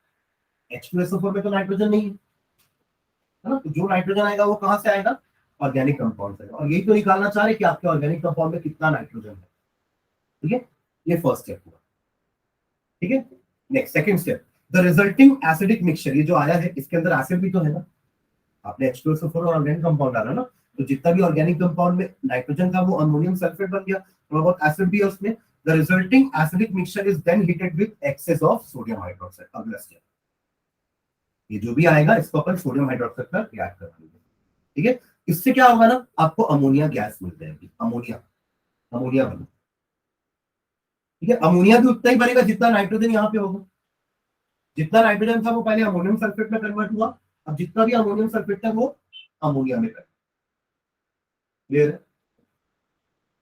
H2SO4 में तो नाइट्रोजन नहीं है ना, तो जो नाइट्रोजन आएगा वो कहाँ से आएगा, ऑर्गेनिक कंपाउंड से। और यही तो निकालना चाह रहे कि आपके ऑर्गेनिक कंपाउंड में कितना नाइट्रोजन है, ठीक है। ये फर्स्ट स्टेप हुआ, ठीक है। Next second step, the resulting acidic mixture, ये जो आया है इसके अंदर एसिड भी तो है ना, आपने H2SO4 और ऑर्गेनिक कंपाउंड डाला ना, तो जितना भी ऑर्गेनिक कंपाउंड में नाइट्रोजन था वो अमोनियम सल्फेट बन गया, थोड़ा बहुत एसिड भी है उसमें। The resulting acidic mixture is then heated with excess of sodium hydroxide. अगला स्टेप, ये जो भी आएगा इसको अपन सोडियम हाइड्रोक्साइड का रिएक्ट कर देंगे, ठीक है। इससे क्या होगा ना, आपको अमोनिया गैस मिल जाएगी, अमोनिया अमोनिया बनेगा, ठीक है। अमोनिया भी उतना ही बनेगा जितना नाइट्रोजन यहाँ पे होगा, जितना नाइट्रोजन था वो पहले अमोनियम सल्फेट में कन्वर्ट हुआ, अब जितना भी अमोनियम सल्फेट था वो अमोनिया में convert.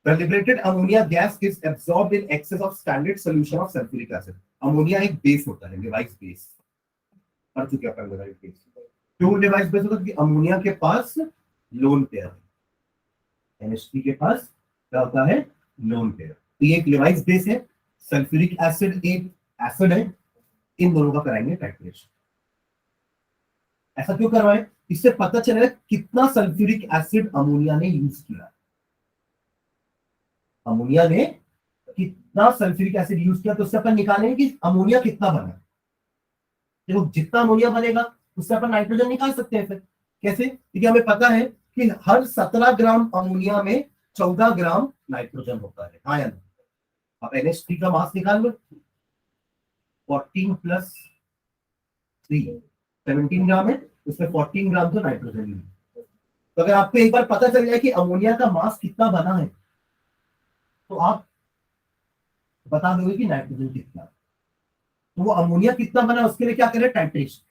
The liberated ammonia gas is absorbed in excess of standard solution of sulfuric acid. Ammonia एक बेस होता है, डिवाइस बेस, पढ़ चुके अपन डिवाइस बेस। क्यों डिवाइस बेस होता है, क्योंकि अमोनिया के पास लोन पेयर है, NH3 के पास क्या होता है, लोन पेयर। तो ये एक डिवाइस बेस है, सल्फ्यूरिक एसिड एक एसिड है, इन दोनों का कराएंगे टाइट्रेशन। ऐसा क्यों करवाएं, इससे पता चलेगा कितना सल्फ्यूरिक एसिड अमोनिया ने यूज किया, अमोनिया ने कितना सल्फ्यूरिक एसिड यूज किया, तो उससे अपन निकालेंगे कि अमोनिया कितना बना। देखो जितना अमोनिया बनेगा उससे अपन नाइट्रोजन निकाल सकते हैं। फिर कैसे, क्योंकि हमें पता है कि हर 17 ग्राम अमोनिया में 14 ग्राम नाइट्रोजन होता है, हाँ या ना। आप NH3 का मास निकाल लो, 14 प्लस 3 17 ग्राम है, उसमें 14 ग्राम तो नाइट्रोजन है। तो अगर आपको एक बार पता चल जाए कि अमोनिया का मास कितना बना है, तो आप बता दोगे कि नाइट्रोजन कितना। तो वो अमोनिया कितना बना उसके लिए क्या करें, टाइट्रेशन,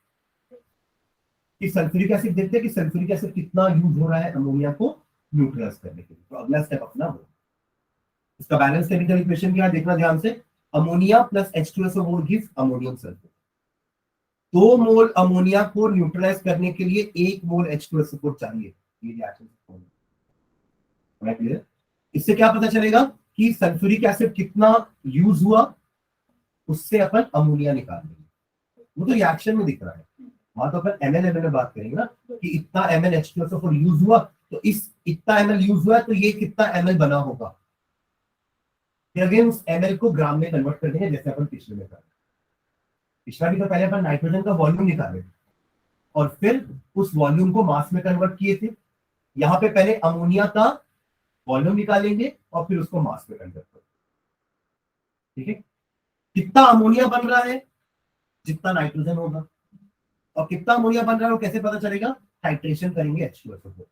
कि सल्फ्यूरिक एसिड देखते हैं कि सल्फ्यूरिक एसिड कितना यूज हो रहा है अमोनिया को न्यूट्रलाइज करने के लिए। तो अगला स्टेप अपना वो, इसका बैलेंस केमिकल इक्वेशन क्या है देखना ध्यान से, ammonia plus H2SO4 gives ammonium sulphate. 2 मोल अमोनिया को न्यूट्रलाइज करने के लिए 1 मोल H2SO4 चाहिए। ये रिएक्शन क्लियर। इससे क्या पता चलेगा कि सल्फ्यूरिक एसिड कितना यूज हुआ, उससे अपन अमोनिया निकाल लेंगे। वो तो रिएक्शन में दिख रहा है, वहां तो अपन ml में बात करेंगे ना, कि इतना ml H2SO4 यूज हुआ, तो इस इतना ml यूज हुआ तो ये कितना ml बना होगा। फिर अगेन उस ml को ग्राम में कन्वर्ट कर देंगे, जैसे अपन पिछले में कर, पिछला भी तो पहले अपन नाइट्रोजन का वॉल्यूम निकाले और फिर उस वॉल्यूम को मास में कन्वर्ट किए थे। यहाँ पे पहले अमोनिया का वॉल्यूम निकालेंगे और फिर उसको मास में कन्वर्ट करेंगे। ठीक है, कितना अमोनिया बन रहा है, जितना नाइट्रोजन होगा। और कितना अमोनिया बन रहा है वो कैसे पता चलेगा, टाइट्रेशन करेंगे H2SO4।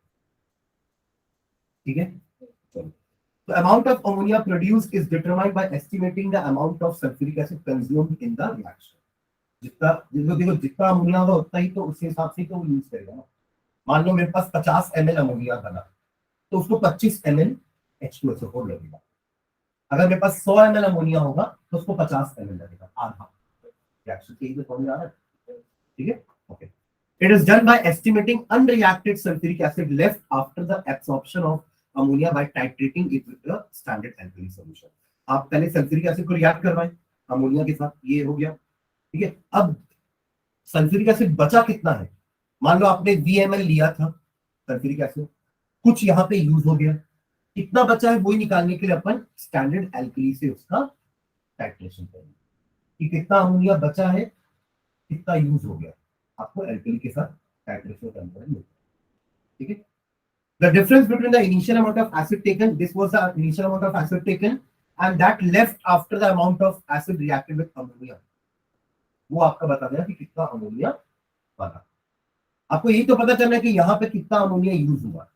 ठीक है, चलो। The amount of ammonia produced is determined by estimating the amount of sulfuric acid consumed in the reaction. जितना देखो जितना अमोनिया होगा उतना ही तो उस हिसाब से तो वो यूज करेगा ना। मान लो मेरे पास 50 ml अमोनिया बना, तो उसको 25 ml H2SO4 लगेगा। अगर मेरे पास 100 ml अमोनिया होगा तो उसको 50 ml लगेगा, आधा। रिएक्शन के लिए समझ आ रहा है? ठीक है, okay. It is done by estimating unreacted sulfuric acid left after the absorption of ammonia by titrating it with the standard alkali solution. आप पहले सल्फ्यूरिक एसिड को रिएक्ट करवाएं अमोनिया के साथ, ये हो गया। ठीक है, अब सल्फ्यूरिक एसिड बचा कितना है, मान लो आपने VML लिया था सल्फ्यूरिक एसिड, कुछ यहाँ पे यूज हो गया, कितना बचा है वही निकालने के लिए अपन स्टैंडर्ड एल्कली से उसका टाइट्रेशन करेंगे कि कितना अमोनिया बचा है, कितना यूज हो गया, आपको एल्कली के साथ टाइट्रेशन करना है। ठीक है, the difference between the initial amount of acid taken, this was the initial amount of acid taken and that left after the amount of acid reacted with ammonia, वो आपका बता देगा कि कितना अमोनिया बना। आपको यही तो पता चलना है कि यहाँ पे कितना अमोनिया यूज हुआ,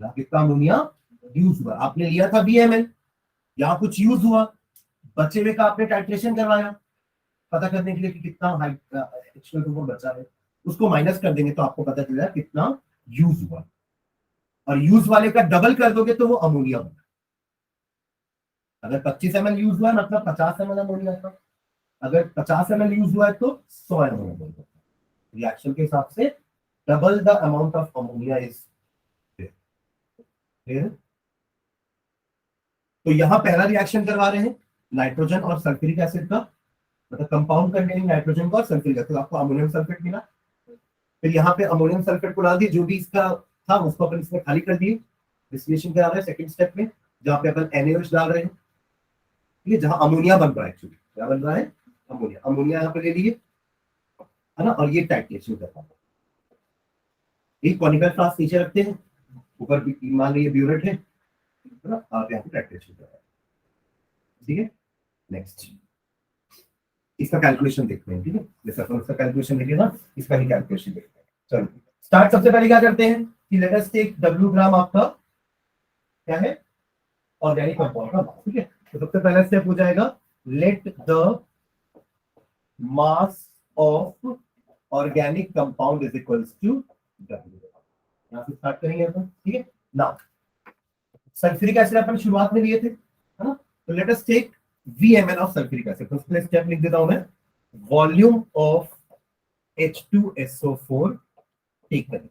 यहाँ कितना अमोनिया यूज हुआ। आपने लिया था VML, यहाँ कुछ यूज हुआ, बचे हुए का आपने टाइट्रेशन करवाया पता करने के लिए कि कितना H2SO4 बचा है, उसको माइनस कर देंगे तो आपको पता चलेगा कितना यूज हुआ। और यूज वाले का डबल कर दोगे तो वो अमोनिया बना। अगर 25 ml यूज हुआ है मतलब 50 ml अमोनिया था, अगर 50 ml यूज हुआ है तो 100 ml अमोनिया। रिएक्शन के हिसाब से double the amount of ammonia is there. तो यहां पहला रिएक्शन करवा रहे हैं नाइट्रोजन और सल्फ्यूरिक एसिड का, मतलब कंपाउंड कंटेनिंग नाइट्रोजन का और सल्फ्यूरिक एसिड, आपको अमोनियम सल्फेट मिला। फिर यहाँ पे अमोनियम सल्फेट को डाल दिए, जो भी इसका था उसको अपन इसमें खाली कर दिए, डिस्टिलेशन करा रहे हैं सेकंड स्टेप में, जहां पे अपन NaOH डाल रहे हैं। ठीक है, जहां अमोनिया बन रहा है, एक्चुअली क्या बन रहा है, अमोनिया। अमोनिया यहाँ पे ले लिए है ना, और ये टाइट्रेशन कर रहा है। एक कॉनिकल फ्लास्क नीचे रखते हैं, ऊपर मान लीजिए ब्यूरेट है ना, आप यहाँ पे टाइट्रेशन कर रहे हैं। ठीक है, नेक्स्ट इसका कैलकुलेशन देखते हैं। ठीक है, जैसे अपन उसका कैलकुलेशन देखिए ना, इसका ही कैलकुलेशन देखते हैं। चलो स्टार्ट, सबसे पहले क्या करते हैं कि लेट अस टेक W ग्राम आपका क्या है, ऑर्गेनिक कंपाउंड का। ठीक है, तो सबसे पहला स्टेप हो जाएगा let the mass of organic compound is equals to W। यहां से स्टार्ट करेंगे अपन। ठीक है, नाउ सल्फ्यूरिक एसिड अपन शुरुआत में लिए थे है ना, तो let us take VML of sulphuric acid. तो पहले स्टेप लिख देता हूं मैं, वॉल्यूम ऑफ H2SO4 टेकन,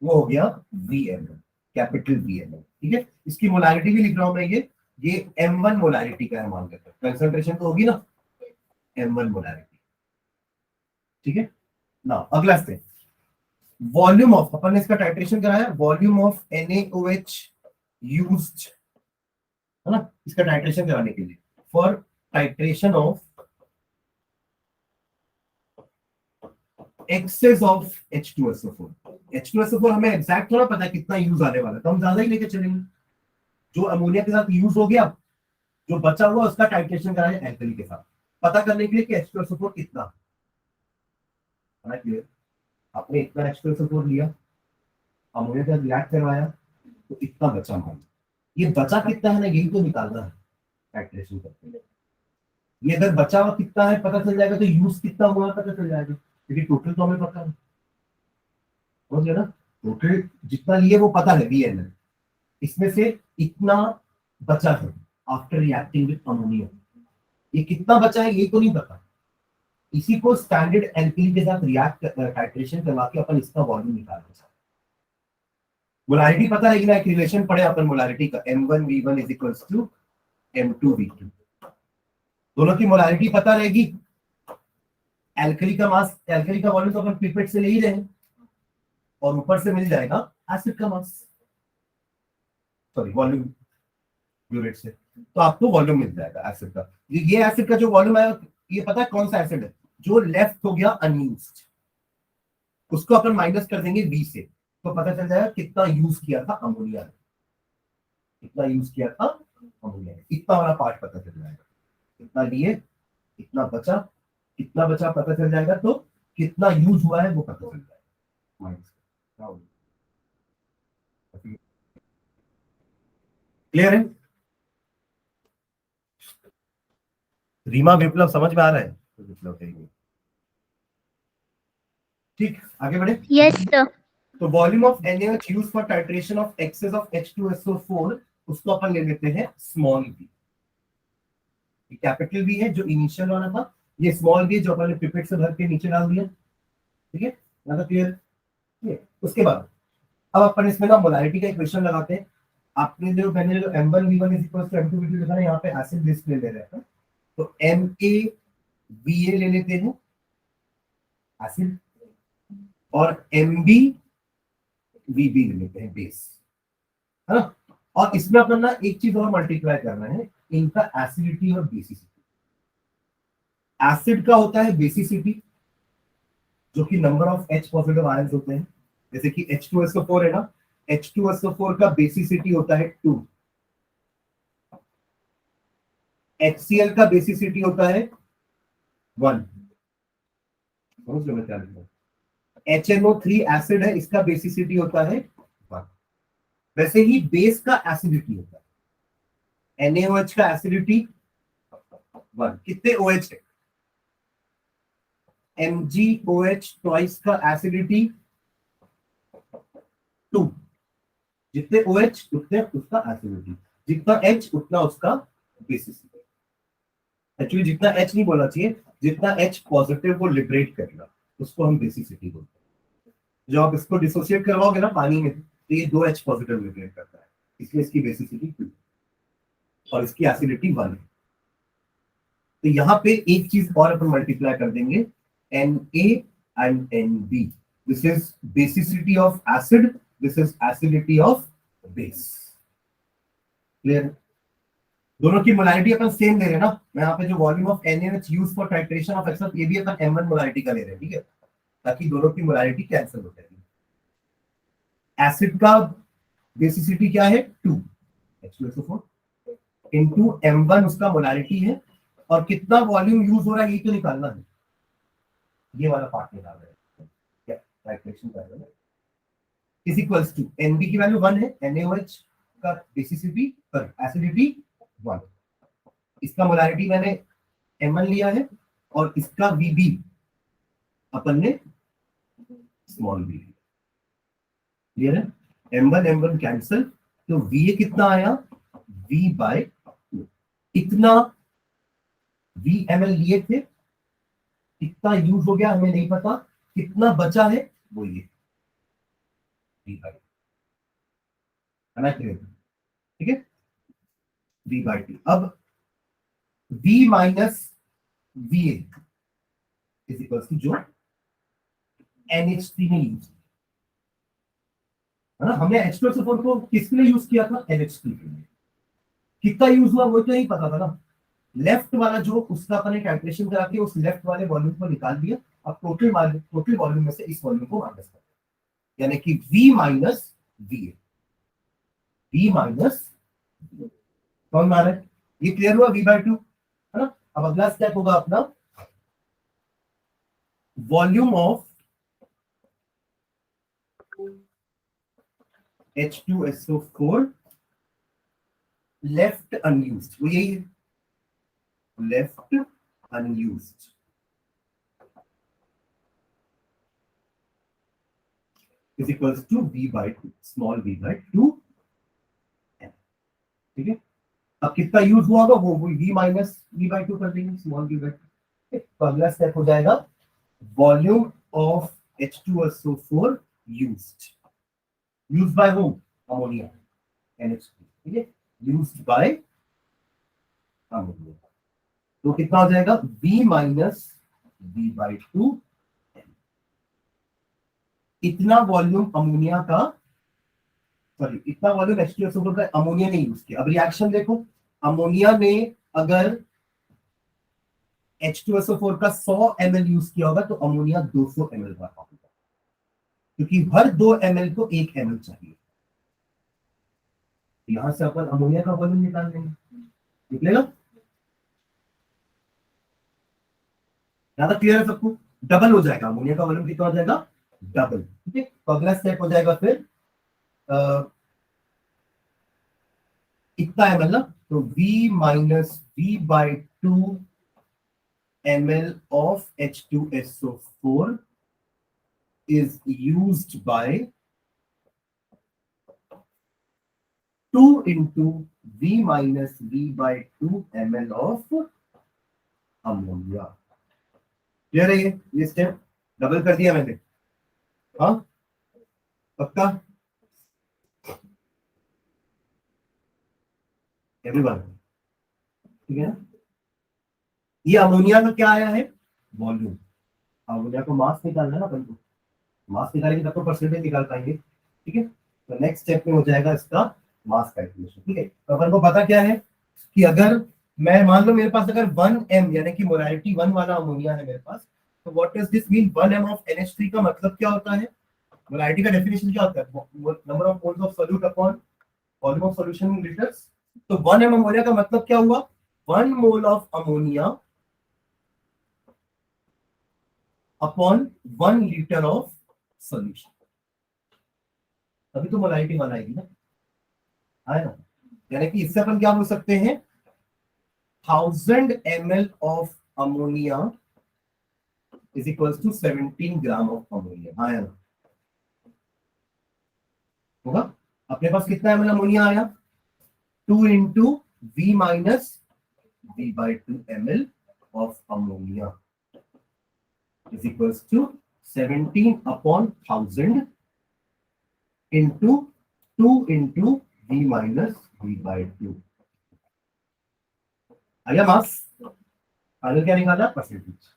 वो हो गया VML, कैपिटल VML। ठीक है, इसकी मोलारिटी भी लिख रहा हूं मैं, ये M1 मोलारिटी का है, मान लेते हैं कंसंट्रेशन तो होगी ना M1 मोलारिटी। ठीक है, ना अगला स्टेप वॉल्यूम ऑफ, अपन ने इसका टाइट्रेशन कराया, वॉल्यूम ऑफ NaOH यूज्ड है ना, इसका टाइट्रेशन कराने के लिए, for titration of excess of H2SO4। H2SO4 हमें एग्जैक्ट थोड़ा पता है कितना यूज आने वाला है, तो हम ज्यादा ही लेके चलेंगे। जो अमोनिया के साथ यूज हो गया, जो बचा हुआ उसका टाइट्रेशन कराएं एल्कली के साथ, पता करने के लिए कि H2SO4 कितना है। क्लियर, आपने इतना H2SO4 लिया, अमोनिया के साथ रिएक्ट करवाया तो इतना बचा मान, ये बचा कितना है ना, यही तो निकालना है टाइट्रेशन करते हैं। ये अगर बचा हुआ कितना है पता चल जाएगा तो यूज कितना हुआ पता चल जाएगा, क्योंकि टोटल तो हमें पता है, समझ गए ना। टोटल जितना लिए वो पता है VNL, इसमें से इतना बचा है आफ्टर रिएक्टिंग विद अमोनिया। ये कितना बचा है ये तो नहीं पता, इसी को स्टैंडर्ड एल्कली के साथ रिएक्ट टाइट्रेशन करवा के अपन इसका वॉल्यूम निकाल सकते हैं। मोलारिटी पता है कि ना, एक रिलेशन पढ़े अपन मोलारिटी का, M1V1 is equals to M2V2। दोनों की मोलारिटी पता रहेगी। एल्कली का मास, एल्कली का वॉल्यूम तो अपन पिपेट से ले ही रहे हैं, और ऊपर से मिल जाएगा एसिड का मास, सॉरी वॉल्यूम यूनिट से, तो आपको वॉल्यूम मिल जाएगा एसिड का। ये एसिड का जो वॉल्यूम है, ये पता है कौन सा एसिड है, जो लेफ्ट हो गया अनयूज्ड, उसको अपन माइनस कर देंगे V से, तो पता चल जाएगा कितना यूज किया था अमोनिया ने, कितना यूज किया था अमोनिया ने, इतना वाला पार्ट पता चल जाएगा। कितना लिए, कितना बचा, कितना बचा पता चल जाएगा, तो कितना यूज हुआ है वो पता चल जाएगा माइनस। क्लियर है? रीमा विप्लव समझ में आ रहा है? विप्लव कहेंगे। ठीक, आगे बढ़े। Yes sir. तो volume of NaOH used for titration of excess of H2SO4, उसको अपन ले लेते हैं स्मॉल v। कैपिटल V है जो इनिशियल वाला था, ये स्मॉल v जो अपन ने पिपेट से भर के नीचे डाल दिया। ठीक है, ना क्लियर? उसके बाद अब अपन इसमें ना मोलारिटी का इक्वेशन लगाते हैं। आपने जो मैंने जो M1V1 is equal to M2V2 लिखा ना, यहाँ पे एसिड लिस्ट ले रहे हैं, तो MaVa ले लेते हैं एसिड, और MbVb ले लेते हैं बेस, है ना। और इसमें अपन ना एक चीज और मल्टीप्लाई करना है, इनका एसिडिटी और बेसिसिटी। एसिड का होता है बेसिसिटी, जो कि number of H positive ions होते हैं, जैसे कि H2SO4 है ना, H2SO4 का बेसिसिटी होता है 2, HCl का बेसिसिटी होता है 1। समझ लो मैं क्या लिख रहा हूं। HNO3 एसिड है, इसका बेसिसिटी होता है 1। वैसे ही बेस का एसिडिटी होता है, NaOH का एसिडिटी 1। कितने OH है? MgOH ट्वाइस का एसिडिटी 2। जितने OH उतने उसका एसिडिटी, जितना H उतना उसका बेसिसिटी। एक्चुअली जितना H नहीं बोलना चाहिए, जितना H पॉजिटिव को लिबरेट करेगा उसको हम बेसिसिटी बोलते हैं। जब आप इसको डिसोसिएट करवाओगे ना पानी में, तो ये 2H पॉजिटिव लिबरेट करता है, इसलिए इसकी बेसिसिटी 2 और इसकी एसिडिटी 1 है। तो यहाँ पे एक चीज और अपन मल्टीप्लाई कर देंगे, Na and Nb, this is basicity of acid, this is acidity of base. Clear? दोनों की मोलारिटी अपन सेम ले रहे हैं ना। मैं यहाँ पे जो volume of NaOH used for titration of excess, ये भी अपन M1 मोलारिटी का ले रहे हैं, ठीक है, ताकि दोनों की मोलारिटी कैंसिल हो जाएगी। एसिड का बेसिसिटी क्या है 2, H2SO4 इनटू M1 उसका मोलारिटी है, और कितना वॉल्यूम यूज हो रहा है ये तो निकालना है, ये वाला पार्ट निकाल रहे हैं, क्या टाइट्रेशन कर रहे हैं, इज इक्वल्स टू Nb की वैल्यू 1 है, NaOH का बेसिसिटी पर एसिडिटी 1, इसका मोलारिटी मैंने M1 लिया है, और इसका Vb अपन ने स्मॉल v लिया। क्लियर है? M1 कैंसिल, तो Va कितना आया, V बाय 2। इतना VML लिए थे, कितना यूज हो गया हमें नहीं पता, कितना बचा है वो ये V बाय, है ना क्लियर? ठीक है, V बाय 2। अब V minus Va is equal to जो NH3 में यूज, है ना। हमने H2SO4 को किसके लिए यूज किया था, NH3 के लिए। कितना यूज हुआ वो तो नहीं पता था ना, लेफ्ट वाला जो उसका अपने कैलकुलेशन करा के उस लेफ्ट वाले वॉल्यूम को निकाल दिया। अब टोटल वॉल्यूम में से इस वॉल्यूम को माइनस कर दिया, यानी कि V minus Va, V minus, कौन मार है, ये क्लियर हुआ V बाय 2, है ना। अब अगला स्टेप होगा अपना volume of H2SO4 left unused, वो यही है, left unused is equals to v by two, small v by two m। ठीक है, अब कितना यूज हुआ होगा वो v minus v by to कर देंगे, स्मॉल v बाय टू। तो अगला स्टेप हो जाएगा volume of H2SO4 used, used by home, ammonia NH3, ठीक है, यूज्ड बाय अमोनिया। तो कितना हो जाएगा v minus v by to, इतना वॉल्यूम अमोनिया का, सॉरी इतना वॉल्यूम H2SO4 का अमोनिया ने यूज किया। अब रिएक्शन देखो, अमोनिया ने अगर H2SO4 का 100 ml यूज किया होगा तो अमोनिया 200 ml का होगा, क्योंकि हर 2 ml को 1 ml चाहिए। यहां से अपन अमोनिया का वॉल्यूम निकाल देंगे, निकलेगा। यहां तक क्लियर है सबको? डबल हो जाएगा अमोनिया का वॉल्यूम, कितना हो जाएगा? डबल। ठीक है, तो अगला स्टेप हो जाएगा फिर इतना ml ना, तो v minus v by to ml of H2SO4 is used by 2 into v minus v by 2 ml of ammonia. Clear है? ये स्टेप डबल कर दिया मैंने, हाँ पक्का एवरीवन? ठीक है ना, ये अमोनिया का क्या आया है? वॉल्यूम। अमोनिया को मास निकालना है ना अपन को, मास निकालेंगे तब तो परसेंटेज निकाल पाएंगे। ठीक है, तो नेक्स्ट स्टेप में हो जाएगा इसका मास कैलकुलेशन। ठीक है, तो अपन को पता क्या है कि अगर मैं मान लो मेरे पास अगर 1m यानी कि मोलैरिटी 1 वाला अमोनिया है मेरे पास, तो what does this mean? 1m of NH3 का मतलब क्या होता है? मोलैरिटी का डेफिनेशन क्या होता है? Number of moles of solute upon volume of solution in litres. तो 1m अमोनिया का मतलब क्या हुआ? 1 mole of ammonia upon 1 litre of solution, तभी तो मोलैरिटी 1 आएगी ना, है ना। यानी कि इससे अपन क्या बोल सकते हैं? 1000 ml of ammonia is equals to 17 gram of ammonia. हाँ ना, होगा। अपने पास कितना ml अमोनिया आया? 2 into v minus v by 2 ml of ammonia is equals to 17 upon 1000 into 2 into v minus v by 2। आया मास? आगे क्या निकाला? Percentage,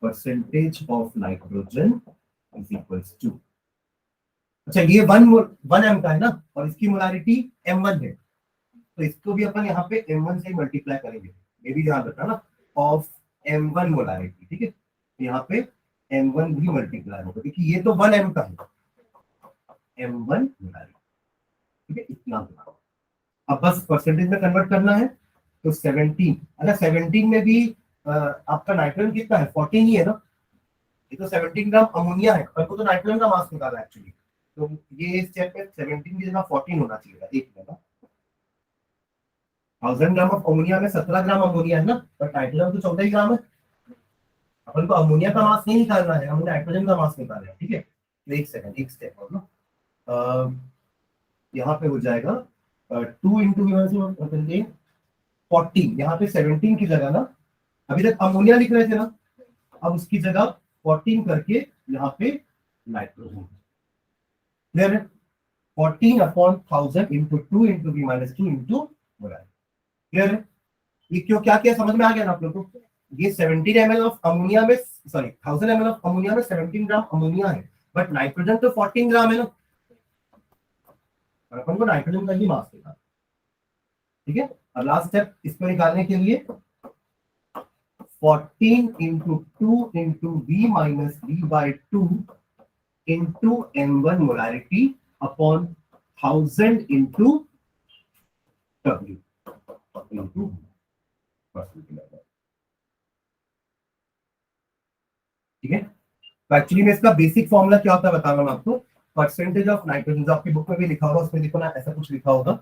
percentage of nitrogen is equals to, अच्छा ये 1 एम का है ना, और इसकी मोलारिटी m1 है, तो इसको भी अपन यहाँ पे m1 से मल्टीप्लाई करेंगे, ये भी ध्यान रखना ना, ऑफ m1 मोलारिटी। ठीक है, यहाँ पे m1 भी मल्टीप्लाई होगा, क्योंकि ये तो 1 m का है, m1 मोलारिटी। ठीक है, इतना होगा। अब बस परसेंटेज में कन्वर्ट करना है, तो 17, अगर 17 में भी आपका नाइट्रोजन कितना है? 14 ही है ना, ये तो 17 ग्राम अमोनिया है, पर को तो नाइट्रोजन का मास निकालना है एक्चुअली, तो ये स्टेप में 17 की जगह 14 होना चाहिए, एक में 1000 ग्राम ऑफ अमोनिया में 17 ग्राम अमोनिया है ना, पर नाइट्रोजन तो 14 ही ग्राम है। अपन को अमोनिया का मास नहीं निकालना है, हमें नाइट्रोजन का मास निकालना है। ठीक है, तो एक सेकंड, एक स्टेप और ना, यहाँ पे हो जाएगा 2 इंटू 14, यहाँ पे 17 की जगह ना, अभी तक अमोनिया लिख रहे थे ना, अब उसकी जगह 14 करके यहाँ पे नाइट्रोजन। क्लियर है? 14 upon 1000 into 2 into v minus 2 into molarity. Clear है? ये क्यों क्या किया समझ में आ गया ना आप लोगों को? ये 17 ml ऑफ अमोनिया में, सॉरी 1000 ml ऑफ अमोनिया में 17 ग्राम अमोनिया है, बट नाइट्रोजन तो 14 ग्राम है ना, और अपन को नाइट्रोजन का ही मास निकालना। ठीक है, अब लास्ट स्टेप इसको निकालने के लिए 14 into 2 into v minus v by 2 into m1 molarity upon 1000 into w into percentage. ठीक है, तो एक्चुअली में इसका बेसिक फॉर्मूला क्या होता है बता रहा हूं आपको। परसेंटेज ऑफ नाइट्रोजन, जो आपकी बुक में भी लिखा होगा उसमें देखो ना, ऐसा कुछ लिखा होगा,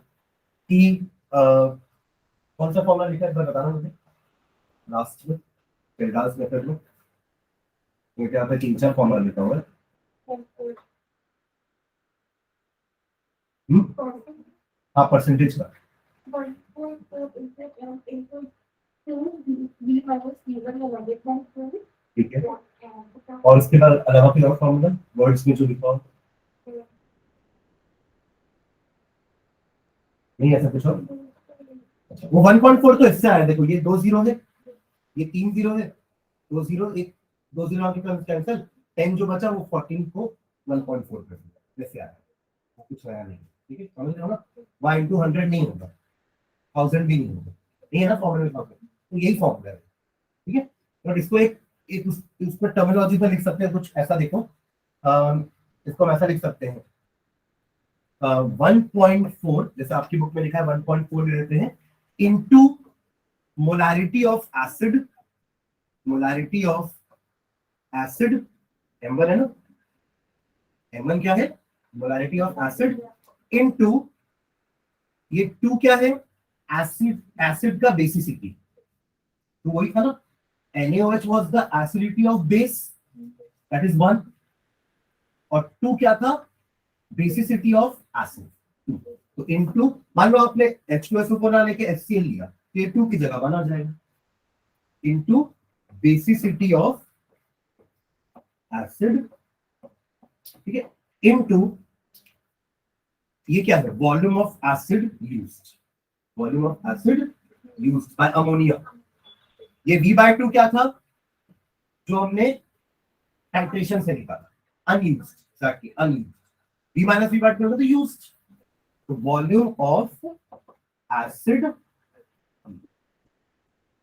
कि कौन सा फॉर्मूला लिखा है, एक बार बताना मुझे लास्ट में केल्डास मेथड में। क्योंकि यहाँ पे 3-4 फॉर्मूला लिखा हुआ है। हाँ, परसेंटेज का। ठीक है, और उसके बाद अलावा फिर और फॉर्मूला वर्ड्स में जो लिखा हो, नहीं ऐसा कुछ और। अच्छा, वो 1.4 तो इससे आया, देखो ये 2 जीरो है, ये 3 जीरो है, 2 जीरो, एक 2 जीरो आपके पास कैंसिल, 10 जो बचा वो 14 को 1.4 कर दिया, वैसे आया, वो कुछ नया नहीं। ठीक है, समझ रहे हो ना, y इंटू 100 नहीं होगा, 1000 भी नहीं होगा, ये है ना फॉर्मूला में, तो यही फॉर्मूला है। ठीक है, बट इसको एक उस पर टर्मिनोलॉजी में लिख सकते हैं कुछ ऐसा, देखो इसको हम ऐसा लिख सकते हैं 1.4, जैसे आपकी बुक में लिखा है 1.4 ले लेते हैं, into molarity of acid, molarity of acid M1 है ना, M1 क्या है, मोलारिटी ऑफ एसिड, इनटू ये 2 क्या है, एसिड, एसिड का बेसिसिटी, तो वही था ना, NaOH was the acidity of base, that is 1, और 2 क्या था, बेसिसिटी ऑफ एसिड। तो इनटू, मान लो आपने H2SO4 ना लेके HCl लिया, तो ये 2 की जगह 1 आ जाएगा, इनटू बेसिसिटी ऑफ एसिड, ठीक है, इनटू ये क्या है, volume of acid used, volume of acid used by ammonia. ये V/2 क्या था, जो हमने टाइट्रेशन से निकाला, unused, exactly unused, V minus V/2 होगा तो यूज्ड, तो वॉल्यूम ऑफ एसिड,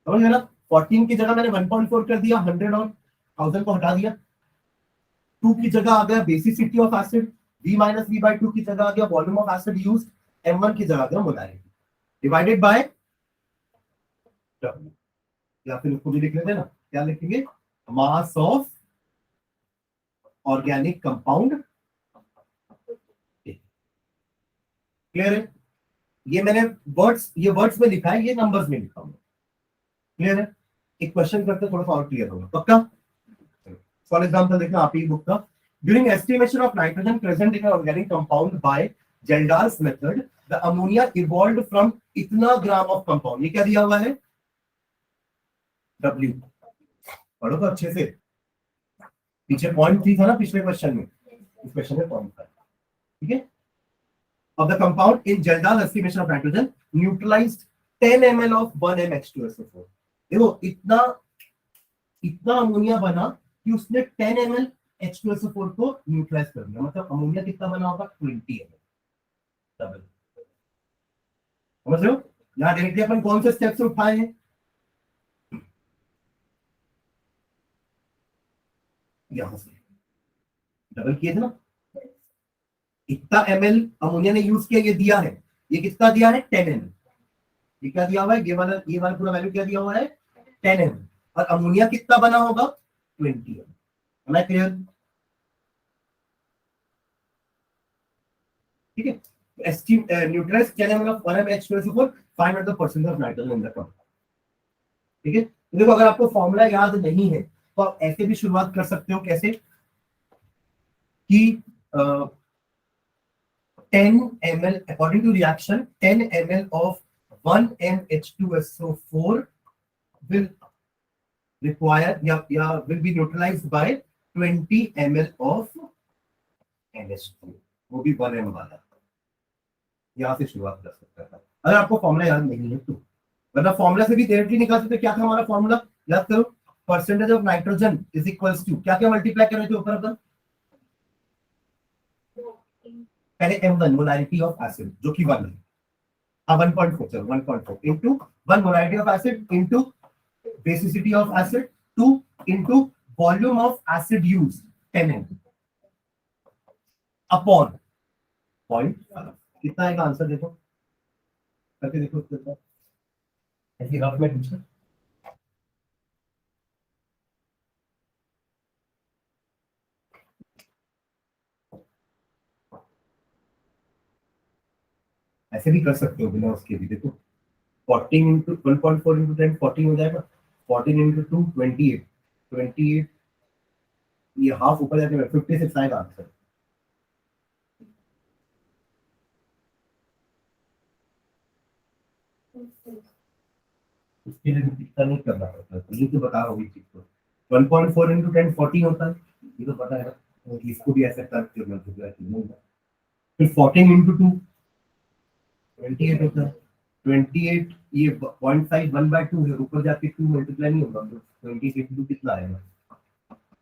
समझ गए ना, 14 की जगह मैंने 1.4 कर दिया, 100 और 1000 को हटा दिया, 2 की जगह आ गया basicity of acid, V minus V/2 की जगह आ गया volume of acid used, M1 की जगह आ गया मोलारिटी, डिवाइडेड बाय W, या फिर उसको भी लिख लेते हैं ना, क्या लिखेंगे, मास ऑफ ऑर्गेनिक कंपाउंड। क्लियर है, ये मैंने वर्ड्स, ये वर्ड्स में लिखा है, ये नंबर्स में लिखा हूं, क्लियर है। एक क्वेश्चन करते थोड़ा सा और क्लियर होगा पक्का। फॉर एग्जांपल देखना आप ही बुक का, during estimation of nitrogen present in organic compound by Kjeldahl's method the ammonia evolved from इतना ग्राम ऑफ कंपाउंड, ये क्या दिया हुआ है, W, पढ़ो तो अच्छे से, पीछे पॉइंट थी था ना पिछले क्वेश्चन में, इस क्वेश्चन में पॉइंट था, ठीक है। Of the compound in Geldar's estimation of nitrogen neutralized 10 ml of 1 mH2SO4। देखो इतना इतना अमोनिया बना कि उसने 10 ml H2SO4 को न्यूट्रलाइज कर दिया, मतलब अमोनिया कितना बना होगा, 20 ml, डबल, समझ रहे हो। यहाँ डायरेक्टली अपन कौन से स्टेप्स उठाए हैं, यहां से डबल किए थे ना, इतना ml अमोनिया ने यूज किया, ये दिया है, ये कितना दिया है, 10 ml, ये क्या दिया हुआ है, ये वाला पूरा वैल्यू क्या दिया हुआ है, 10 ml, और अमोनिया कितना बना होगा, 20 ml, है क्लियर। ठीक है, एस्टीम न्यूट्रलाइज क्या है, मतलब 1 mH2SO4, find out the percent of nitrogen in the compound. ठीक है, तो देखो अगर आपको फॉर्मूला याद नहीं है तो आप ऐसे भी शुरुआत कर सकते हो, कैसे कि 10 ml according to reaction 10 ml of 1 mH2SO4 will require या will be neutralized by 20 ml of NH2, वो भी 1 m वाला, यहाँ से शुरुआत कर सकते हैं अगर आपको फॉर्मूला याद नहीं है तो, वरना फॉर्मूला से भी डायरेक्टली निकाल सकते। क्या था हमारा फॉर्मूला, याद करो, percentage of nitrogen is equals to क्या क्या मल्टीप्लाई कर रहे थे ऊपर अपन, पहले M1 मोलारिटी ऑफ एसिड जो कि 1 है, हाँ 1.4, चलो 1.4 into 1 molarity of acid into basicity of acid 2 into volume of acid used 10 ml upon point, कितना आएगा आंसर देखो, करके देखो कितना, ऐसी रफ में पूछना। ऐसे भी कर सकते हो बिना उसके भी। देखो 14 इंटू 1.4 इंटू 10 14 हो जाएगा, 14 इंटू 2 28, 28 ये हाफ ऊपर जाके 56 आएगा आंसर। उसके लिए इतना नहीं करना पड़ता, तो ये तो बता रहा हूँ चीज को। 1.4 इंटू 10 14 होता है, ये तो पता है। तो इसको भी ऐसे कर के मल्टीप्लाई करना। फिर 14 इंटू 2 28 होता है, 28 ये 0.5 1/2 है, ऊपर जाके 2 मल्टीप्लाई नहीं होगा, तो 20 इंटू कितना आएगा,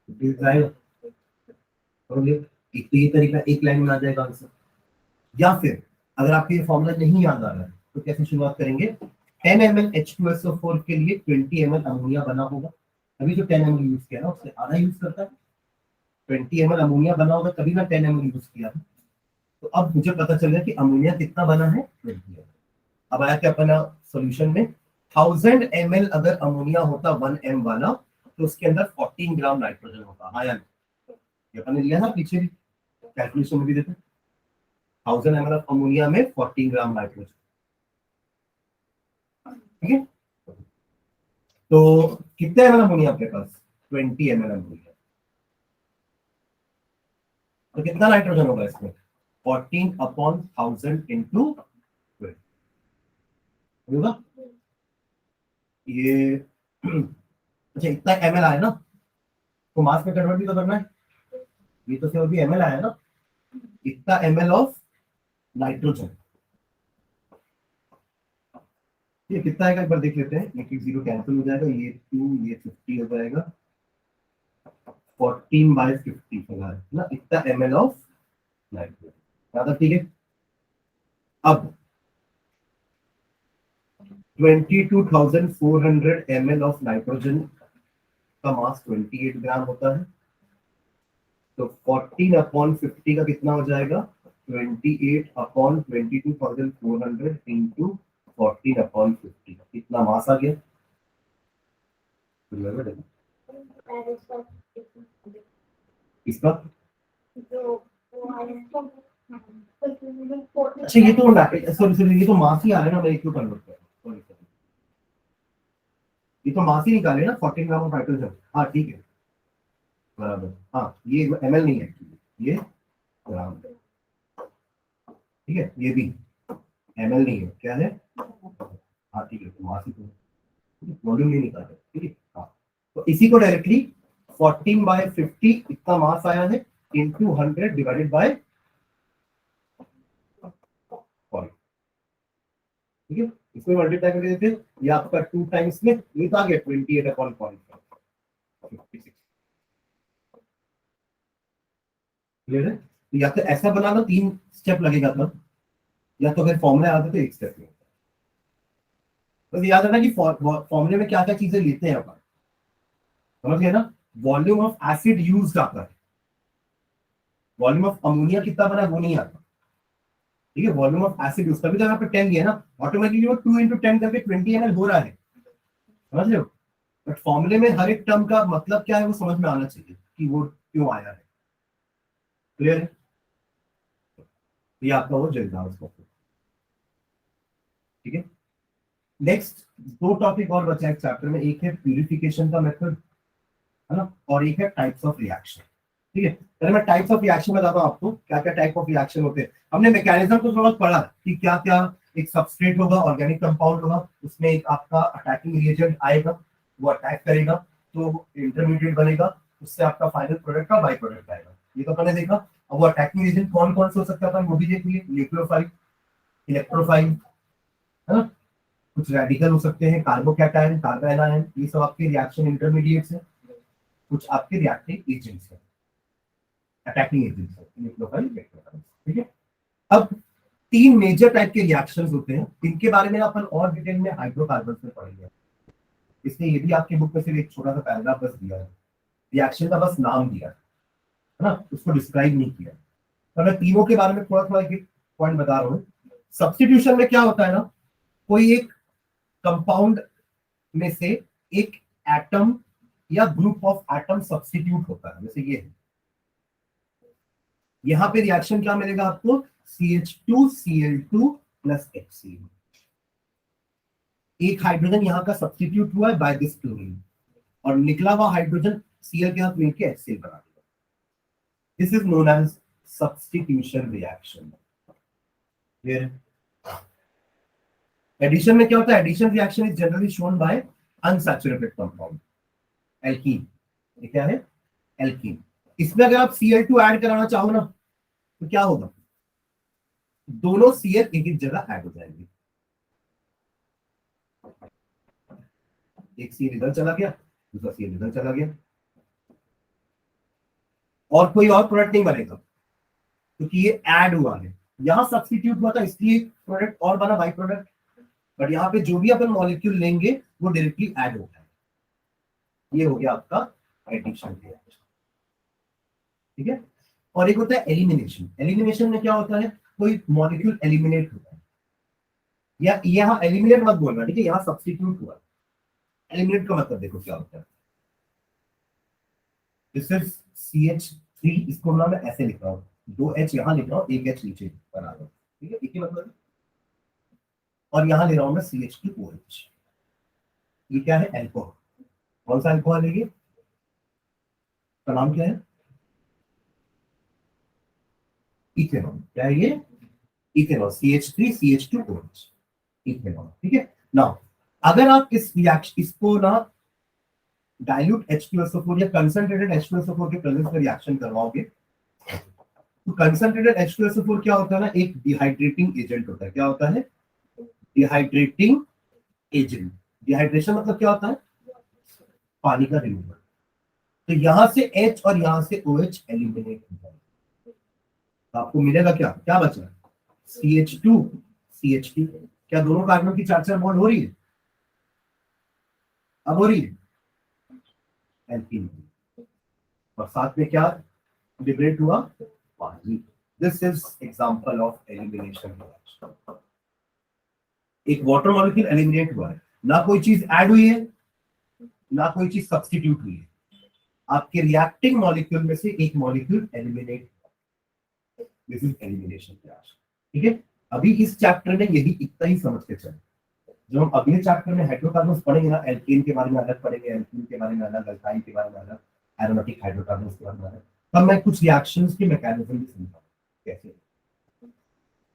50 आएगा। और एक तो ये तरीका एक लाइन में आ जाएगा आंसर। या फिर अगर आपको ये फॉर्मूला नहीं याद आ रहा है तो कैसे शुरुआत करेंगे, 10 ml H2SO4 के लिए 20 ml अमोनिया बना होगा। अभी जो 10 ml यूज किया ना उससे आधा यूज करता है, 20 ml अमोनिया बना होगा तभी मैं 10 ml यूज किया था। तो अब मुझे पता चल गया कि अमोनिया कितना बना है, 20 ml। अब आया क्या अपना सोल्यूशन में, 1000 ml अगर अमोनिया होता 1 m वाला तो उसके अंदर 14 ग्राम नाइट्रोजन होता। हाँ यार, ये अपन ने लिया था पीछे भी, कैलकुलेशन में भी देते, 1000 ml ऑफ अमोनिया में 14 ग्राम नाइट्रोजन। ठीक है, तो कितने एमएल अमोनिया आपके पास, 20 ml अमोनिया, तो कितना नाइट्रोजन होगा इसमें, 14/1000 इंटू 12 होगा ये। अच्छा इतना एमएल आया ना, तो मास में कन्वर्ट भी तो करना है, ये तो सिर्फ भी एमएल आया ना, इतना एमएल ऑफ नाइट्रोजन। ये कितना आएगा एक बार देख लेते हैं, एक जीरो कैंसिल हो जाएगा, ये 2 ये 50 हो जाएगा, 14/50 होगा ना, इतना एमएल ऑफ नाइट्रोजन। ज्यादा ठीक है। अब 22,400 ml ऑफ नाइट्रोजन का मास 28 ग्राम होता है, तो 14/50 का कितना हो जाएगा, 28/22,400 इंटू 14/50, कितना मास आ गया। इसका अच्छा ये तो सॉरी सॉरी, ये तो मास ही आ रहा है ना, मैं क्यों कन्वर्ट कर रहा हूँ, सॉरी सॉरी, ये तो मास ही निकाले ना 14 ग्राम ऑफ नाइट्रोजन। हाँ ठीक है, बराबर। हाँ ये एमएल नहीं है, ये ग्राम है। ठीक है, ये भी एमएल नहीं है, क्या है, हाँ ठीक है, तो मास ही तो वॉल्यूम नहीं निकाल रहे। ठीक है, हाँ तो इसी को डायरेक्टली 14/50 इतना मास आया है इंटू 100 डिवाइडेड बाय 40। ठीक है, इसमें मल्टीप्लाई करके देते हैं, ये आपका 2 टाइम्स में ये तो आ गया 28/40, क्लियर है। तो या तो ऐसा बनाना 3 स्टेप लगेगा तब, या तो अगर फॉर्मूला आते तो एक स्टेप में। बस याद रखना कि फॉर्मूले में क्या क्या चीजें लेते हैं अपन, समझ गए ना। वॉल्यूम ऑफ एसिड यूज आता है, वॉल्यूम ऑफ अमोनिया कितना बना वो नहीं आता। ठीक है, वॉल्यूम ऑफ एसिड यूज, तभी तो यहाँ पे 10 दिया ना, ऑटोमेटिकली वो 2 इंटू 10 करके 20 ml हो रहा है, समझ रहे हो। बट फॉर्मूले में हर एक टर्म का मतलब क्या है वो समझ में आना चाहिए कि वो क्यों आया है, क्लियर है। ये आपका वो जल्दा उसको। ठीक है, नेक्स्ट 2 टॉपिक और बचा है चैप्टर में, एक है प्यूरिफिकेशन का मेथड, है ना, और एक है टाइप्स ऑफ रिएक्शन। ठीक है, पहले मैं टाइप्स ऑफ रिएक्शन बताता हूँ आपको, क्या क्या टाइप ऑफ रिएक्शन होते हैं। हमने मैकेनिज्म को थोड़ा पढ़ा कि क्या क्या, एक सबस्ट्रेट होगा, ऑर्गेनिक कंपाउंड होगा, उसमें एक आपका अटैकिंग रिएजेंट आएगा, वो अटैक करेगा तो इंटरमीडिएट बनेगा, उससे आपका फाइनल प्रोडक्ट का बाई प्रोडक्ट आएगा, ये तो मैंने देखा। अब वो अटैकिंग रिएजेंट कौन कौन से हो सकता है वो भी देख लिए, न्यूक्लियोफाइल, इलेक्ट्रोफाइल, है ना, कुछ रेडिकल हो सकते हैं, कार्बोकैटायन, कार्बोएनायन, ये सब आपके रिएक्शन इंटरमीडिएट्स हैं। कुछ आपके रिएक्टिव एजेंट्स हैं, अटैकिंग एजेंट्स हैं, न्यूक्लियोफाइल, इलेक्ट्रोफाइल। ठीक है, अब 3 मेजर टाइप के रिएक्शंस होते हैं, इनके बारे में अपन और डिटेल में हाइड्रोकार्बन में पढ़ेंगे, इसलिए ये भी आपके बुक में सिर्फ एक छोटा सा पैराग्राफ बस दिया है, रिएक्शन का बस नाम दिया है ना, उसको डिस्क्राइब नहीं किया। तो मैं तीनों के बारे में थोड़ा थोड़ा एक पॉइंट बता रहा हूँ। सब्स्टिट्यूशन में क्या होता है ना, कोई एक कंपाउंड में से एक एटम या ग्रुप ऑफ एटम सब्स्टिट्यूट होता है, जैसे ये है, यहाँ पे रिएक्शन क्या मिलेगा आपको, CH2Cl2 प्लस HCl, एक हाइड्रोजन यहाँ का सब्स्टिट्यूट हुआ है बाय दिस क्लोरीन, और निकला हुआ हाइड्रोजन Cl के साथ मिलकर HCl बना देगा. This is known as substitution reaction. फिर एडिशन में क्या होता है? Addition reaction is generally shown by unsaturated compound, alkene. ये क्या है? एल्कीन. इसमें अगर आप Cl2 ऐड कराना चाहो ना तो क्या होगा? दोनों Cl एक एक जगह ऐड हो जाएंगे. एक Cl इधर चला गया, दूसरा Cl इधर चला गया, और कोई और प्रोडक्ट नहीं बनेगा क्योंकि ये ऐड हुआ है. यहां सब्स्टिट्यूट हुआ था इसलिए प्रोडक्ट और बना, बाई प्रोडक्ट. बट यहाँ पे जो भी अपन मॉलिक्यूल लेंगे वो डायरेक्टली ऐड होता है. ये हो गया आपका एडिशन रिएक्शन. ठीक है. और एक होता है एलिमिनेशन. एलिमिनेशन में क्या होता है? कोई मॉलिक्यूल एलिमिनेट होता है, या यहाँ एलिमिनेट मत बोलना, ठीक है, यहाँ सब्स्टिट्यूट हुआ. एलिमिनेट का मतलब देखो क्या होता है. सिर्फ CH3, इसको ना मैं ऐसे लिख रहा हूँ, 2H यहाँ लिख रहा हूँ, एक H नीचे बना रहा हूँ. ठीक है, एक ही मतलब. और यहाँ ले रहा हूँ मैं CH2OH. ये क्या है? एल्कोहल. कौन सा एल्कोहल है? ये का नाम क्या है? इथेनॉल. क्या है ये? इथेनॉल. CH3CH2OH, ethanol. ठीक है. नाउ अगर आप इस रिएक्शन, इसको ना डाइल्यूट H2SO4 या कंसंट्रेटेड H2SO4 के प्रेजेंस में रिएक्शन करवाओगे तो कंसंट्रेटेड H2SO4 क्या होता है ना? एक डिहाइड्रेटिंग एजेंट होता है. क्या होता है? Dehydrating agent. डिहाइड्रेशन मतलब क्या होता है? पानी का रिमूवल. तो यहां से H और यहां से OH एलिमिनेट हो जाएगा. तो आपको मिलेगा क्या? क्या बचा? CH2 CH2. क्या दोनों कार्बन की 4-4 बॉन्ड हो रही है? अब हो रही है. एल्कीन. और साथ में क्या लिबरेट हुआ? पानी. This is example of elimination reaction. एक वाटर मॉलिक्यूल एलिमिनेट हुआ है, ना कोई चीज ऐड हुई है ना कोई चीज सब्स्टिट्यूट हुई है. आपके रिएक्टिंग मॉलिक्यूल में से एक molecule eliminate. This is elimination reaction. ठीक है. अभी इस चैप्टर में यही इतना ही समझ के चले. जब हम अगले चैप्टर में हाइड्रोकार्बन्स पढ़ेंगे ना, एल्कीन के बारे में अलग पढ़ेंगे, एल्कीन के बारे में अलग, अल्काइन के बारे में अलग, एरोमेटिक हाइड्रोकार्बन्स के बारे में अलग, तब मैं कुछ रिएक्शंस के मैकेनिज्म भी समझाऊंगा कैसे.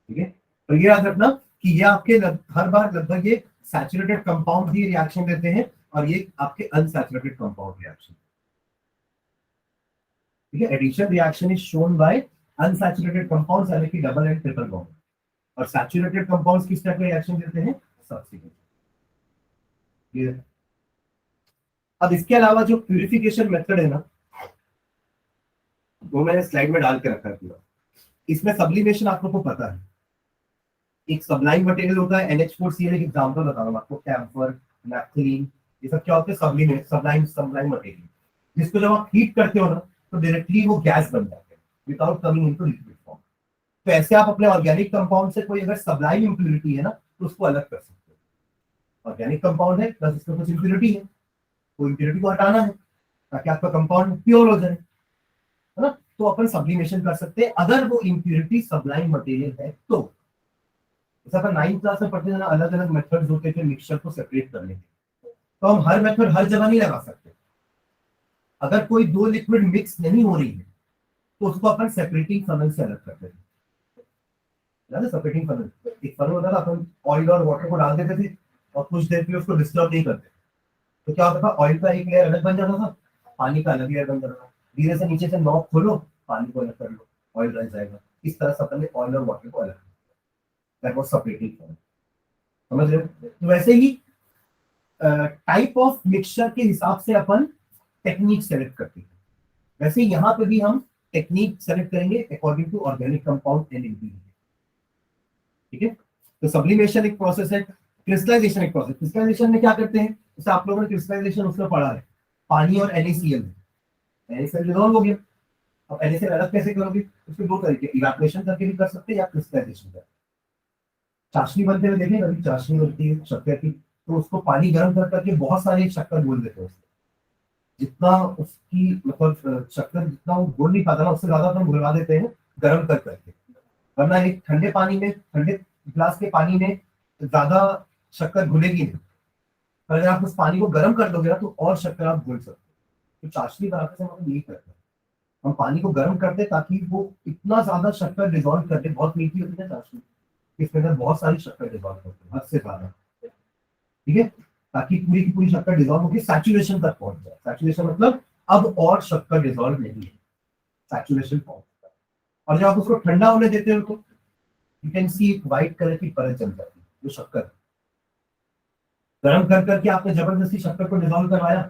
ठीक है. तो ये याद रखना कि ये आपके हर बार लगभग ये सैचुरेटेड कंपाउंड भी रिएक्शन देते हैं और ये आपके अनसैचुरेटेड कंपाउंड रिएक्शन. ठीक है. Addition reaction is shown by unsaturated compounds यानी कि डबल एंड ट्रिपल बॉन्ड, और सैचुरेटेड कंपाउंड्स किस टाइप का रिएक्शन देते हैं? सब्स्टिट्यूट. अब इसके अलावा जो प्यूरिफिकेशन मेथड है ना, वो मैंने स्लाइड में डाल के रखा है पूरा. इसमें सब्लिमेशन आप लोगों को पता है. एक सबलाइन मटेरियल होता है NH4Cl. एक एग्जांपल बता रहा हूं आपको, कैम्फर, नैप्थलीन, ये सब क्या होते हैं? सबलाइन मटेरियल, जिसको जब आप हीट करते हो ना तो डायरेक्टली वो गैस बन जाते हैं without coming into liquid form. तो ऐसे आप अपने ऑर्गेनिक कंपाउंड से कोई अगर सबलाइन इंप्योरिटी है ना तो उसको अलग कर सकते हो. ऑर्गेनिक कंपाउंड है प्लस इसमें कुछ इंप्योरिटी है, वो इंप्योरिटी को हटाना है ताकि आपका कंपाउंड प्योर हो जाए, है ना. तो अपन सब्लिमेशन कर सकते हैं अगर वो इंप्योरिटी सबलाइन मटेरियल है तो. जैसे अपन 9th क्लास में पढ़ते हैं ना, अलग अलग मेथड्स होते थे मिक्सचर को सेपरेट करने के. तो हम हर मेथड हर जगह नहीं लगा सकते. अगर कोई दो लिक्विड मिक्स नहीं हो रही है तो उसको अपन सेपरेटिंग फनल से अलग करते हैं. सेपरेटिंग फनल, एक फनल होता था, अपन ऑयल और वाटर को डाल देते थे और कुछ देर के लिए उसको डिस्टर्ब नहीं करते. तो क्या होता था? ऑयल का एक लेयर अलग बन जाता था, पानी का अलग लेयर बन जाता था. धीरे से नीचे से नॉब खोलो, पानी को अलग कर लो, ऑयल रह जाएगा. इस तरह से अपन ने ऑयल और वाटर को अलग किया. That was separating funnel. समझ रहे हो? तो वैसे ही टाइप ऑफ मिक्सचर के हिसाब से अपन टेक्निक सेलेक्ट करते हैं. वैसे यहाँ पे भी हम टेक्निक सेलेक्ट करेंगे according to organic compound and ingredient. ठीक है. तो सब्लिमेशन एक प्रोसेस है, क्रिस्टलाइजेशन एक प्रोसेस. क्रिस्टलाइजेशन में क्या करते हैं? जैसे आप लोगों ने क्रिस्टलाइजेशन उसमें पढ़ा है, पानी और NaCl. NaCl डिसॉल्व हो गया. अब NaCl अलग कैसे करोगे? उसके दो तरीके, इवैपोरेशन करके भी कर सकते हैं या क्रिस्टलाइजेशन करके. चाशनी बनते हुए देखें कभी, चाशनी बनती है शक्कर की, तो उसको पानी गर्म कर करके बहुत सारे शक्कर घोल देते हैं उसमें. जितना उसकी मतलब शक्कर जितना वो घोल नहीं पाता ना, उससे ज्यादा हम घुलवा देते हैं गर्म कर करके. वरना एक ठंडे पानी में, ठंडे गिलास के पानी में ज्यादा शक्कर घुलेगी नहीं, पर अगर आप उस पानी को गर्म कर दोगे ना तो और शक्कर आप घुल सकते हो। तो चाशनी बनाते समय हम यही करते हैं, हम पानी को गर्म करते हैं ताकि वो इतना ज्यादा शक्कर डिजोल्व कर दे। बहुत मीठी होती है चाशनी, इसके अंदर बहुत सारी शक्कर डिजोल्व करते हैं, हद से ज्यादा, ठीक है, ताकि पूरी की पूरी शक्कर डिजोल्व होकर सैचुरेशन तक पहुंच जाए। सैचुरेशन मतलब अब और शक्कर डिजोल्व नहीं है, सैचुरेशन पहुंच जाए। और जब आप उसको ठंडा होने देते हो तो यू कैन सी एक व्हाइट कलर की परत जम जाती है। जो शक्कर गर्म कर करके आपने जबरदस्ती शक्कर को डिजोल्व करवाया,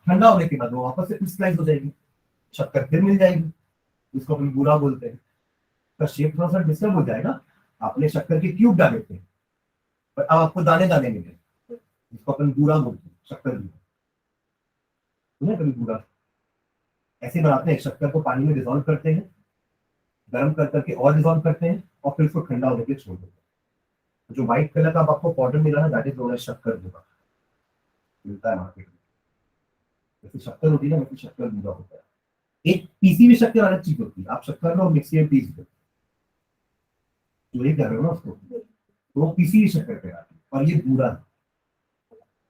ठंडा होने के बाद वो वापस से क्रिस्टलाइज हो जाएगी, शक्कर फिर मिल जाएगी, जिसको अपन बूरा बोलते हैं। तो शेप थोड़ा सा डिस्टर्ब हो जाएगा, आपने शक्कर के क्यूब डाले थे पर अब आपको दाने दाने मिले, जिसको अपन बूरा बोलते हैं, शक्कर बूरा। सुना कभी बूरा? ऐसे बनाते हैं, शक्कर को पानी में डिजोल्व करते हैं, गर्म कर करके और डिजोल्व करते हैं और फिर उसको ठंडा होने के लिए छोड़ देते हैं। जो व्हाइट कलर का आपको पाउडर मिला है दैट इज नोन एज शक्कर बूरा, मिलता है मार्केट में। जैसे शक्कर होती है ना, वैसे शक्कर बूरा होता है। एक पीसी हुई शक्कर अलग चीज होती है, आप शक्कर लो मिक्सी में पीस दो, जो ये कर रहे हो ना उसको, तो वो पीसी हुई शक्कर कहलाती है, और ये बूरा है।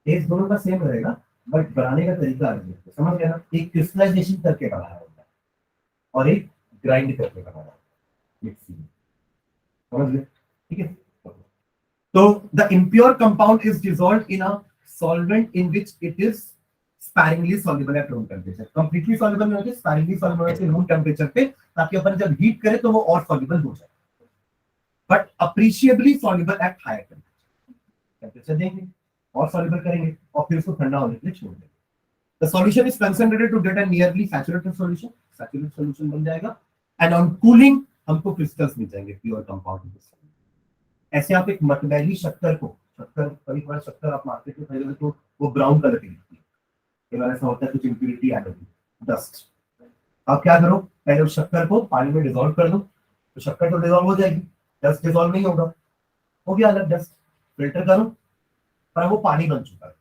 टेस्ट दोनों का सेम रहेगा बट बनाने का तरीका अलग है, समझ गया ना? एक क्रिस्टलाइजेशन करके बनाया होता है और एक ग्राइंड करके बनाया होता है मिक्सी में, समझ गए? ठीक है। तो the impure compound is dissolved in a solvent in which it is sparingly soluble at room temperature. Completely soluble नहीं होते, स्पैरिंगली सॉल्युबल होते रूम टेम्परेचर पे, ताकि अपन जब हीट करें तो वो और सॉल्युबल हो जाए, but appreciably soluble at higher temperature देंगे और सॉल्युबल करेंगे और फिर उसको ठंडा होने के लिए छोड़ देंगे। The solution is concentrated to get a nearly saturated solution, saturated solution बन जाएगा, and on cooling हमको crystals मिल जाएंगे प्योर कंपाउंड। ऐसे आप एक मटमैली शक्कर को, शक्कर कभी कभार शक्कर आप मार्केट में खरीदोगे तो वो ब्राउन कलर की दिखती है, कई बार ऐसा होता है कुछ इम्प्यूरिटी ऐड होगी, डस्ट। आप क्या करो, पहले उस शक्कर को पानी में डिजोल्व कर दो, तो शक्कर तो डिजोल्व हो जाएगी, डस्ट डिजोल्व नहीं होगा, हो गया अलग डस्ट। फिल्टर करो, पर वो पानी बन चुका है,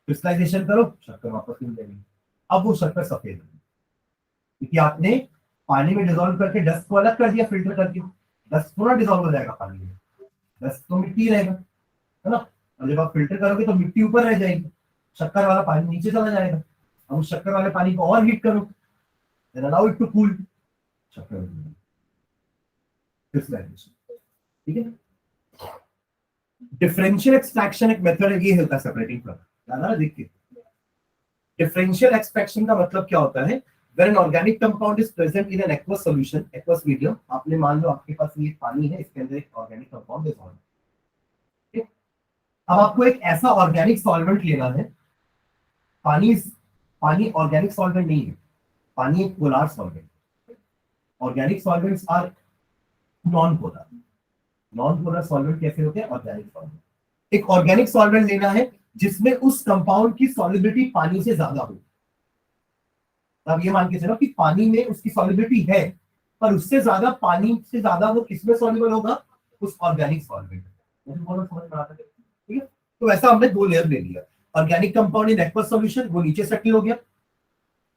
क्रिस्टलाइजेशन करो, शक्कर वापस मिल जाएगी। अब वो शक्कर सफेद होगी क्योंकि आपने पानी में डिजोल्व करके डस्ट को अलग कर दिया, फिल्टर करके। डस्ट पूरा डिजोल्व हो जाएगा पानी में, डस्ट तो मिट्टी रहेगा, है ना? और जब आप फिल्टर करोगे तो मिट्टी ऊपर रह जाएगी, शक्कर वाला पानी नीचे चला जाएगा। अब उस शक्कर वाले पानी को और हीट करो, then allow it to cool, शक्कर क्रिस्टलाइजेशन, ठीक है। डिफरेंशियल एक्सट्रैक्शन एक मेथड है, ये होता है सेपरेटिंग प्रोडक्ट, ज्यादा देखिए। डिफरेंशियल एक्सट्रैक्शन का मतलब क्या होता है? When an organic compound is present in an aqueous solution, aqueous medium, आपने मान लो आपके पास ये पानी है, इसके अंदर एक ऑर्गेनिक कंपाउंड डिसॉल्व है। अब आपको एक ऐसा ऑर्गेनिक सॉल्वेंट लेना है, पानी पानी ऑर्गेनिक सॉल्वेंट नहीं है, पानी एक polar solvent. Organic solvents are non polar. Non polar solvent कैसे होते हैं? Organic solvent. एक ऑर्गेनिक सॉल्वेंट लेना है जिसमें उस कंपाउंड की सॉल्युबिलिटी पानी से ज्यादा हो। अब ये मान के चलो कि पानी में उसकी सॉल्युबिलिटी है, पर उससे ज्यादा पानी से ज्यादा वो किसमें सॉल्युबल होगा? उस ऑर्गेनिक सॉल्वेंट में। समझ में आता है? ठीक है। तो ऐसा हमने दो लेयर ले लिया, organic compound in aqueous solution, वो नीचे सेटल हो गया,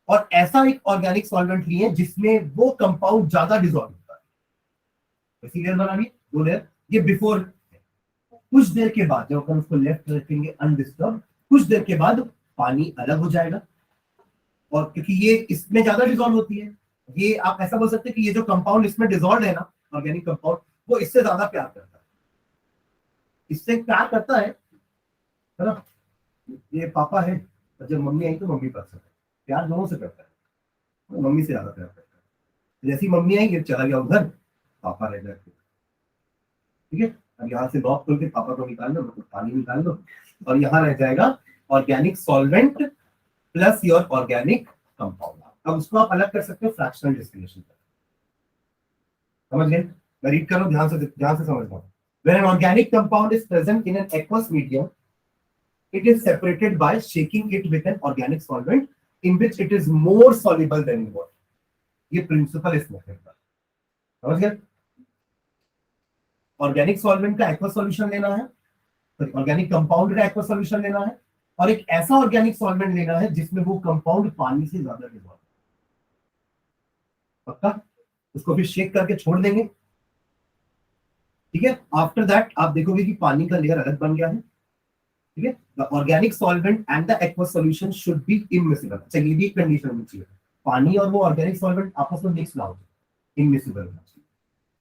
और ऐसा एक ऑर्गेनिक सॉल्वेंट लिए जिसमें वो कंपाउंड ज्यादा डिसॉल्व होता है। ऐसी लेयर बनानी, दो लेयर। ये बिफोर, कुछ देर के बाद जब अपन उसको लेफ्ट रखेंगे अनडिस्टर्ब, कुछ देर के बाद पानी अलग हो जाएगा, और क्योंकि ये इसमें ज्यादा डिसॉल्व होती है, ये आप ऐसा बोल सकते हैं कि ये जो कंपाउंड इसमें डिसॉल्व है ना, ऑर्गेनिक कंपाउंड, वो इससे ज्यादा प्यार करता है, इससे प्यार करता है ना? ये पापा है, जब मम्मी आई तो मम्मी पर से प्यार दोनों से करता है, मम्मी से ज्यादा प्यार करता है। जैसी मम्मी आई, ये चला गया उधर, पापा रह गए, ठीक है। अब यहाँ से लॉक खोल के पापा को निकाल लो, पानी निकाल लो, और यहाँ रह जाएगा organic solvent plus your organic compound. अब उसको आप अलग कर सकते हो फ्रैक्शनल डिस्टिलेशन पर। समझ गए? मैं रीड करूं, ध्यान से समझना। When an organic compound is present in an aqueous medium, it is separated by shaking it with an organic solvent in which it is more soluble than in water. ये principal इस method का, समझ गए? Organic solvent का aqueous solution लेना है, organic compound का aqueous solution लेना है, और एक ऐसा ऑर्गेनिक सॉल्वेंट लेना है जिसमें वो कंपाउंड पानी से ज्यादा डिसॉल्व। पक्का? उसको फिर शेक करके छोड़ देंगे, ठीक है। आफ्टर दैट आप देखोगे कि पानी का लेयर अलग बन गया है, ठीक है। The organic solvent and the aqua solution should be immiscible. अच्छा, ये भी एक कंडीशन होनी चाहिए, पानी और वो ऑर्गेनिक सॉल्वेंट आपस में मिक्स ना हो, इमिसिबल होना चाहिए,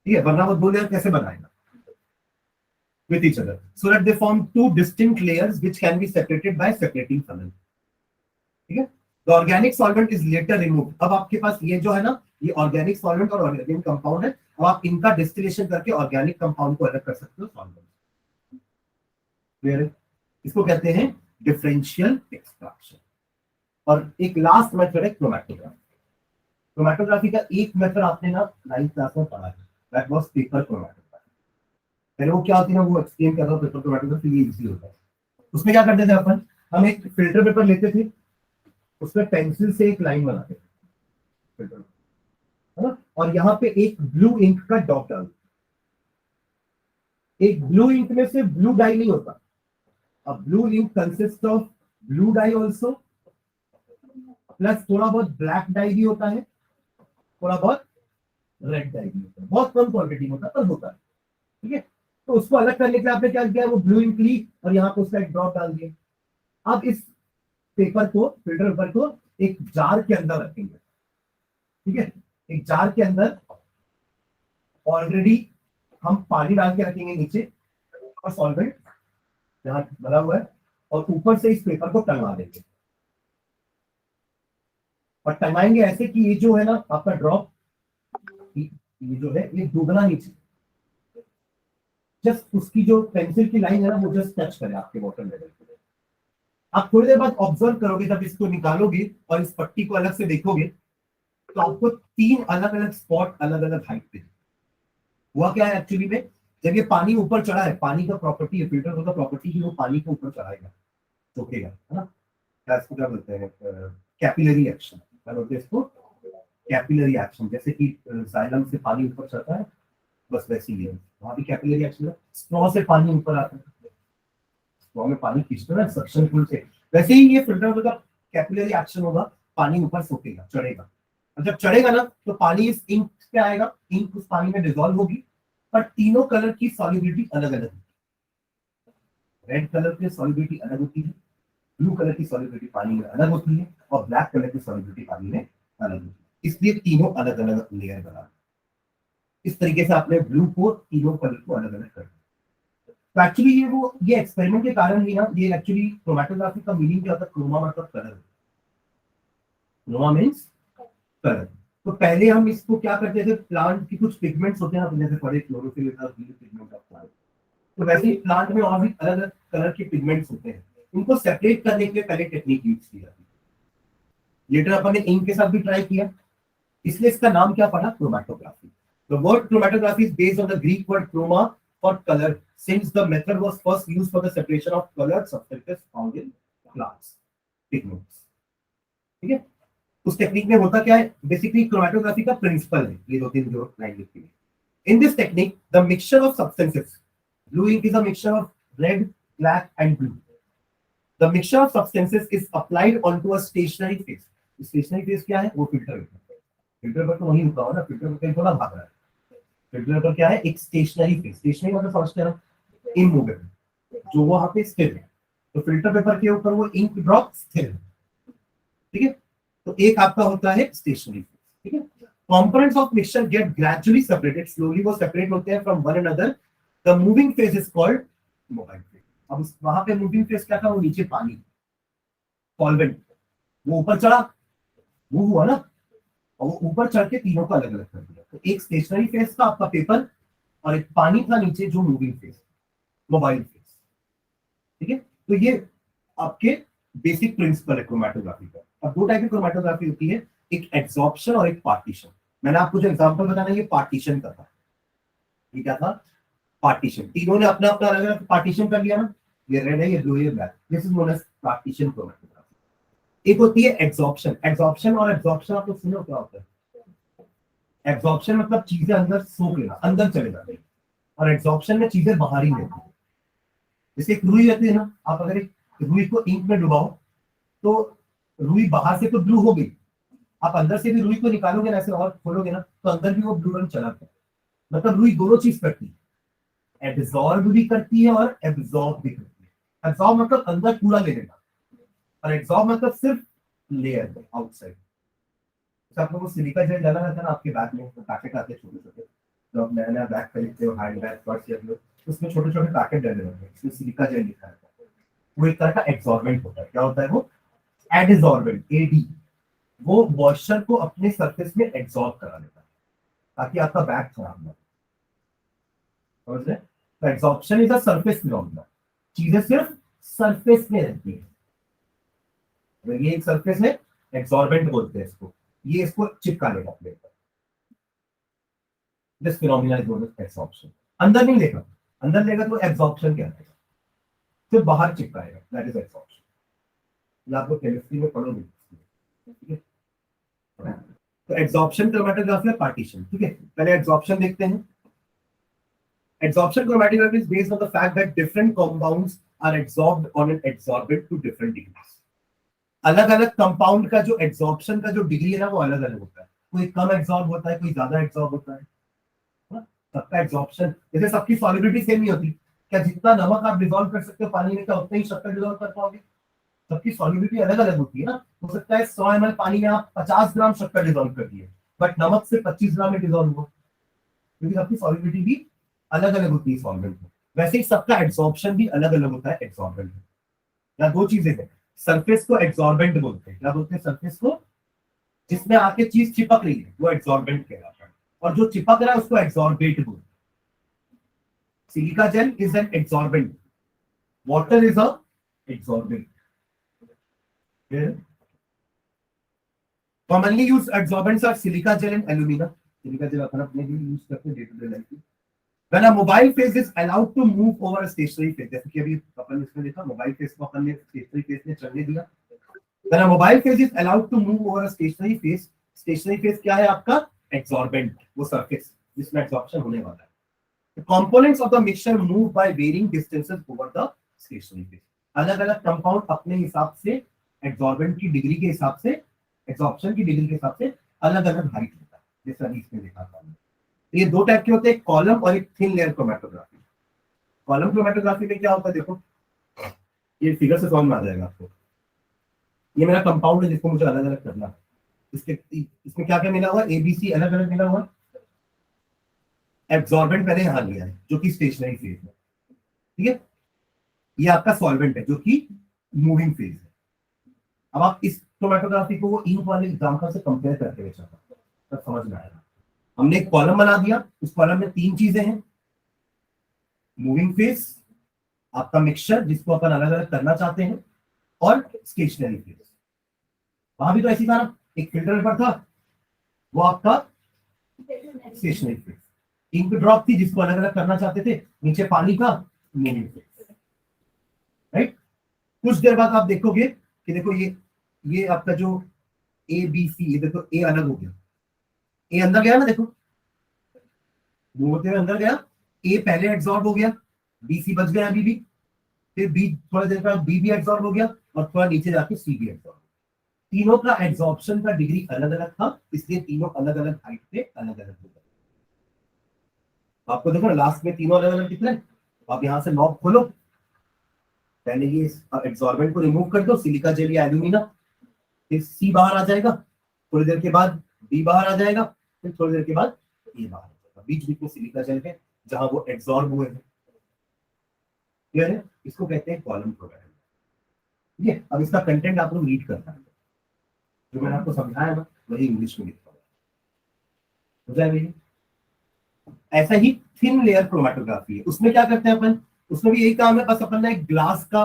ठीक है, वरना वो दो लेयर कैसे बनाएगा with each other, so that they form two distinct layers which can be separated by separating funnel, ठीक है। The organic solvent is later remove. अब आपके पास ये जो है ना, ये ऑर्गेनिक सॉल्वेंट और ऑर्गेनिक कंपाउंड है, अब आप इनका डिस्टिलेशन करके ऑर्गेनिक कंपाउंड को अलग कर सकते हो सॉल्वेंट, क्लियर है। इसको कहते हैं डिफरेंशियल एक्सट्रैक्शन। और एक लास्ट मेथड है क्रोमैटोग्राफी। क्रोमैटोग्राफी का एक मेथड आपने ना 9th क्लास में पढ़ा है, दैट वाज पेपर क्रोमैटोग्राफी। पहले वो क्या होती है ना, वो एक्सप्लेन कर रहा हूं, पेपर क्रोमैटोग्राफी ये इजी होता है। उसमें क्या करते थे अपन, हम एक फिल्टर पेपर लेते थे, उसमें पेंसिल से एक लाइन बनाते थे फिल्टर, है ना, और यहाँ पे एक ब्लू इंक का डॉट डाल, एक ब्लू इंक में से ब्लू डाई नहीं होता, अब blue ink consist of blue dye also plus थोड़ा बहुत ब्लैक डाई भी होता है, थोड़ा बहुत रेड डाई भी होता है, बहुत कम क्वांटिटी में होता है पर होता है, ठीक है। तो उसको अलग करने के लिए आपने क्या किया, वो ब्लू इंक ली और यहाँ पे उसका एक ड्रॉप डाल दिया। अब इस पेपर को, फिल्टर पेपर को एक जार के अंदर रखेंगे, ठीक है, एक जार के अंदर ऑलरेडी हम पानी डाल के रखेंगे नीचे और सॉल्वेंट यहाँ भरा हुआ है, और ऊपर से इस पेपर को टंगा देंगे, और टंगाएंगे ऐसे कि ये जो है ना आपका ड्रॉप, ये जो है ये डूबना नीचे, जस्ट उसकी जो पेंसिल की लाइन है ना वो जस्ट टच करे आपके वाटर लेवल पे। आप थोड़ी देर बाद ऑब्जर्व करोगे, जब इसको निकालोगे और इस पट्टी को अलग से देखोगे तो आपको 3 अलग अलग स्पॉट अलग अलग हाइट पे। हुआ क्या है एक्चुअली में, जब ये पानी ऊपर चढ़ा है, पानी का प्रॉपर्टी है, फिल्टर का प्रॉपर्टी है, वो पानी को ऊपर चढ़ाएगा, सोखेगा, है ना, क्या इसको क्या बोलते हैं, कैपिलरी एक्शन, क्या बोलते हैं इसको, कैपिलरी एक्शन। जैसे कि जाइलम से पानी ऊपर चढ़ता है, बस वैसे ही है, वहां भी कैपिलरी एक्शन है। स्ट्रॉ से पानी ऊपर आता है, स्ट्रॉ में पानी खींचते हैं सक्शन पुल से, वैसे ही ये फिल्टर का कैपिलरी एक्शन होगा, पानी ऊपर सोखेगा, चढ़ेगा, और जब चढ़ेगा ना तो पानी इस इंक पे आएगा, इंक उस पानी में डिसॉल्व होगी, पर तीनों कलर की सॉल्युबिलिटी अलग अलग है। रेड कलर की सॉल्युबिलिटी अलग होती है, ब्लू कलर की सॉल्युबिलिटी पानी में अलग होती है, और ब्लैक कलर की सॉल्युबिलिटी पानी में अलग होती है, इसलिए तीनों अलग अलग लेयर बना। इस तरीके से आपने ब्लू को तीनों कलर को अलग अलग कर दिया। तो एक्चुअली ये एक्सपेरिमेंट के कारण ही ना, ये एक्चुअली क्रोमैटोग्राफी का मीनिंग क्या होता है, क्रोमा मतलब कलर, क्रोमा मीन्स कलर। तो पहले हम इसको क्या करते थे, प्लांट की कुछ पिगमेंट्स होते हैं, जैसे पढ़े क्लोरोफिल पिगमेंट ऑफ प्लांट, तो वैसे ही प्लांट में और भी अलग अलग कलर के पिगमेंट्स होते हैं, उनको सेपरेट करने के लिए पहले टेक्निक यूज की जाती है। लेटर अपन ने इंक के साथ भी ट्राई किया, इसलिए इसका नाम क्या पड़ा, chromatography. The word chromatography is based on the Greek word chroma for color, since the method was first used for the separation of colored substances found in plants, pigments, ठीक है। उस टेक्निक में होता क्या है, बेसिकली क्रोमैटोग्राफी का principal है, ये 2-3 जो लाइन लिखी है। In this technique the mixture of substances, blue ink is a mixture of red, black and blue. The mixture of substances is applied onto a stationary phase. Stationary phase क्या है, वो filter है, filter पर तो वहीं रुका हुआ ना, फिल्टर पर कहीं थोड़ा भाग रहा है। फिल्टर पर क्या है, एक स्टेशनरी फेस, स्टेशनरी मतलब समझते हैं ना, इमूवेबल, जो वहां पे स्थिर है। तो फिल्टर पेपर के ऊपर वो इंक ड्रॉप स्थिर है, ठीक है। तो एक आपका होता है स्टेशनरी फेस, ठीक है। Components of mixture get gradually separated, slowly वो सेपरेट होते हैं from one another. The moving phase is called mobile phase. अब वहां पे मूविंग फेज क्या था, वो नीचे पानी, सॉल्वेंट, वो ऊपर चढ़ा, वो हुआ ना, और वो ऊपर चढ़ के तीनों को अलग अलग कर दिया। तो एक स्टेशनरी फेस था आपका पेपर, और एक पानी था नीचे जो मूविंग फेस, मोबाइल फेस, ठीक है। तो ये आपके बेसिक प्रिंसिपल है क्रोमैटोग्राफी का। अब 2 टाइप की क्रोमैटोग्राफी होती है, एक एब्जॉर्प्शन और एक पार्टीशन। मैंने आपको जो एग्जांपल बताना, ये पार्टीशन का था, ये क्या था, पार्टीशन। तीनों ने अपना अपना अलग अलग पार्टीशन कर लिया ना, ये रेड है, ये ब्लू है, black, this is known as partition chromatography. एक होती है एब्जॉर्प्शन। एब्जॉर्प्शन और एब्जॉर्प्शन आप लोग सुनो क्या होता है, एब्जॉर्प्शन मतलब चीजें अंदर सोख लेना, अंदर चले जाते, और एब्जॉर्प्शन में चीजें बाहर ही रहती है। जैसे एक रुई रहती है ना, आप अगर एक रुई को इंक में डुबाओ तो रुई बाहर से तो ब्लू हो गई, आप अंदर से भी रुई को निकालोगे ना ऐसे और खोलोगे ना, तो अंदर भी वो ब्लू रंग चला गया। मतलब रुई दोनों चीज करती है, एब्जॉर्ब भी करती है और एब्जॉर्ब भी करती है। एब्जॉर्ब मतलब अंदर पूरा ले लेना, और एब्जॉर्ब मतलब सिर्फ लेयर में आउटसाइड। तो आप लोगों को सिलिका जेल डाला रहता है ना आपके बैग में, तो पैकेट आते हैं छोटे छोटे, तो आप नया नया बैग खरीदते हो, हैंड बैग पर्स या लो, उसमें छोटे छोटे पैकेट डले रहते हैं, इसमें सिलिका जेल लिखा रहता है। वो एक तरह का एब्जॉर्बेंट होता है। क्या होता है वो? एडसॉर्बेंट, एडी। वो मॉइस्चर को अपने सरफेस में एब्जॉर्ब करा लेता है ताकि आपका बैग खराब ना हो, समझ रहे? तो absorption is a surface phenomena, चीजें सिर्फ सरफेस में रहती है। अगर ये एक सरफेस है, एब्जॉर्बेंट बोलते हैं इसको, ये इसको चिपका लेगा अपने ऊपर, this phenomena is known as absorption. अंदर नहीं लेगा, अंदर लेगा तो एब्जॉर्प्शन क्या है, सिर्फ बाहर चिपकाएगा, दैट इज एब्जॉर्प्शन। ये आपको केमिस्ट्री में पढ़ोगे, ठीक है? तो एब्जॉर्प्शन क्रोमैटोग्राफी और पार्टीशन, ठीक है। पहले एब्जॉर्प्शन देखते हैं। Absorption chromatography is based on the fact that different compounds are absorbed on an adsorbent to different degrees. अलग अलग कंपाउंड का जो एब्जॉर्प्शन का जो डिग्री है ना, वो अलग अलग होता है। कोई कम एब्जॉर्ब होता है, कोई ज्यादा एब्जॉर्ब होता है ना? सबका एब्जॉर्प्शन, जैसे सबकी सॉलिबिलिटी सेम नहीं होती। क्या जितना नमक आप डिसॉल्व कर सकते हो पानी में, क्या उतना ही शक्कर डिसॉल्व कर पाओगे? सबकी सॉलिबिलिटी अलग अलग होती है ना। हो सकता है 100 ml पानी में आप 50 ग्राम शक्कर डिसॉल्व कर दिए, बट नमक से 25 ग्राम में डिसॉल्व हुआ, क्योंकि सबकी सॉलिबिलिटी भी अलग अलग होती है सॉल्वेंट में। वैसे ही सबका एब्जॉर्प्शन भी अलग अलग होता है एब्जॉर्बेंट में। या दो चीजें हैं, सरफेस को एब्जॉर्बेंट बोलते हैं। क्या बोलते हैं? सरफेस को जिसमें आके चीज चिपक रही है वो एब्जॉर्बेंट कहलाता है, और जो चिपक रहा है उसको एब्जॉर्बेट बोलते हैं। Silica gel is an absorbent, water is a absorbent. Commonly used absorbents are silica gel and alumina. Silica gel अपन अपने लिए यूज करते हैं डे टू डे लाइफ में। When a mobile phase is allowed to move over a stationary phase, जैसे कि अभी अपन इसमें देखा, मोबाइल फेज को अपन ने स्टेशनरी फेज में चलने दिया। When a mobile phase is allowed to move over a stationary phase, stationary phase क्या है आपका? Absorbent, वो सरफेस जिसमें एब्जॉर्प्शन होने वाला है। The components of the mixture move by varying distances over the stationary phase. अलग अलग कंपाउंड अपने हिसाब से एब्जॉर्बेंट की डिग्री के हिसाब से, एब्जॉर्प्शन की डिग्री के हिसाब से अलग अलग हाइट होता है, जैसा अभी इसमें देखा था। ये दो टाइप के होते हैं, कॉलम और एक thin layer chromatography. Column chromatography में क्या होता है, देखो ये फिगर से समझ में आ जाएगा आपको। ये मेरा कंपाउंड है जिसको मुझे अलग अलग करना है। इसमें क्या क्या मिला हुआ? एबीसी अलग अलग मिला हुआ। एब्जॉर्बेंट मैंने यहां लिया है जो कि स्टेशनरी फेज है, ठीक है। ये आपका सॉल्वेंट है जो कि मूविंग फेज है। अब आप इस क्रोमैटोग्राफी को वो इंक वाले एग्जांपल से कंपेयर करके देख सकते हो, तब समझ में आएगा। हमने एक कॉलम बना दिया, उस कॉलम में तीन चीजें हैं, मूविंग फेज, आपका मिक्सचर जिसको अपन अलग अलग करना चाहते हैं, और स्टेशनरी फेज। वहां भी तो ऐसी था ना, एक फिल्टर पेपर था, वो आपका स्टेशनरी फेज। इंक ड्रॉप थी जिसको अलग अलग करना चाहते थे, नीचे पानी का मूविंग फेज, राइट। कुछ देर बाद आप देखोगे कि देखो ये आपका जो ए बी सी, ये देखो ए अलग हो गया, ए अंदर गया ना, देखो मूव होते हुए अंदर गया, ए पहले एब्जॉर्ब हो गया, बी सी बच गया अभी भी, फिर बी थोड़ा देर बाद बी भी एब्जॉर्ब हो गया, और थोड़ा नीचे जाके सी भी एब्जॉर्ब। तीनों का एब्जॉर्प्शन का डिग्री अलग अलग था, इसलिए तीनों अलग अलग हाइट पे अलग अलग हो गए। आपको देखो ना लास्ट में तीनों अलग अलग दिख रहे हैं। आप यहां से नॉब खोलो, पहले ये एब्जॉर्बेंट को रिमूव कर दो, सिलिका जेल या एल्यूमिना, फिर सी बाहर आ जाएगा, थोड़ी देर के बाद बी बाहर आ जाएगा, फिर थोड़ी देर के बाद ए बाहर आ जाएगा। बीच बीच में सिलिका जेल है जहां वो एब्जॉर्ब हुए हैं, क्लियर है? इसको कहते हैं कॉलम क्रोमैटोग्राफी। ठीक है, अब इसका कंटेंट आपको रीड करना है, जो मैंने आपको समझाया ना वही इंग्लिश में लिखा हो जाएगा। ऐसा ही थिन लेयर क्रोमैटोग्राफी है, उसमें क्या करते हैं अपन, उसमें भी यही काम है, बस अपन ने एक ग्लास का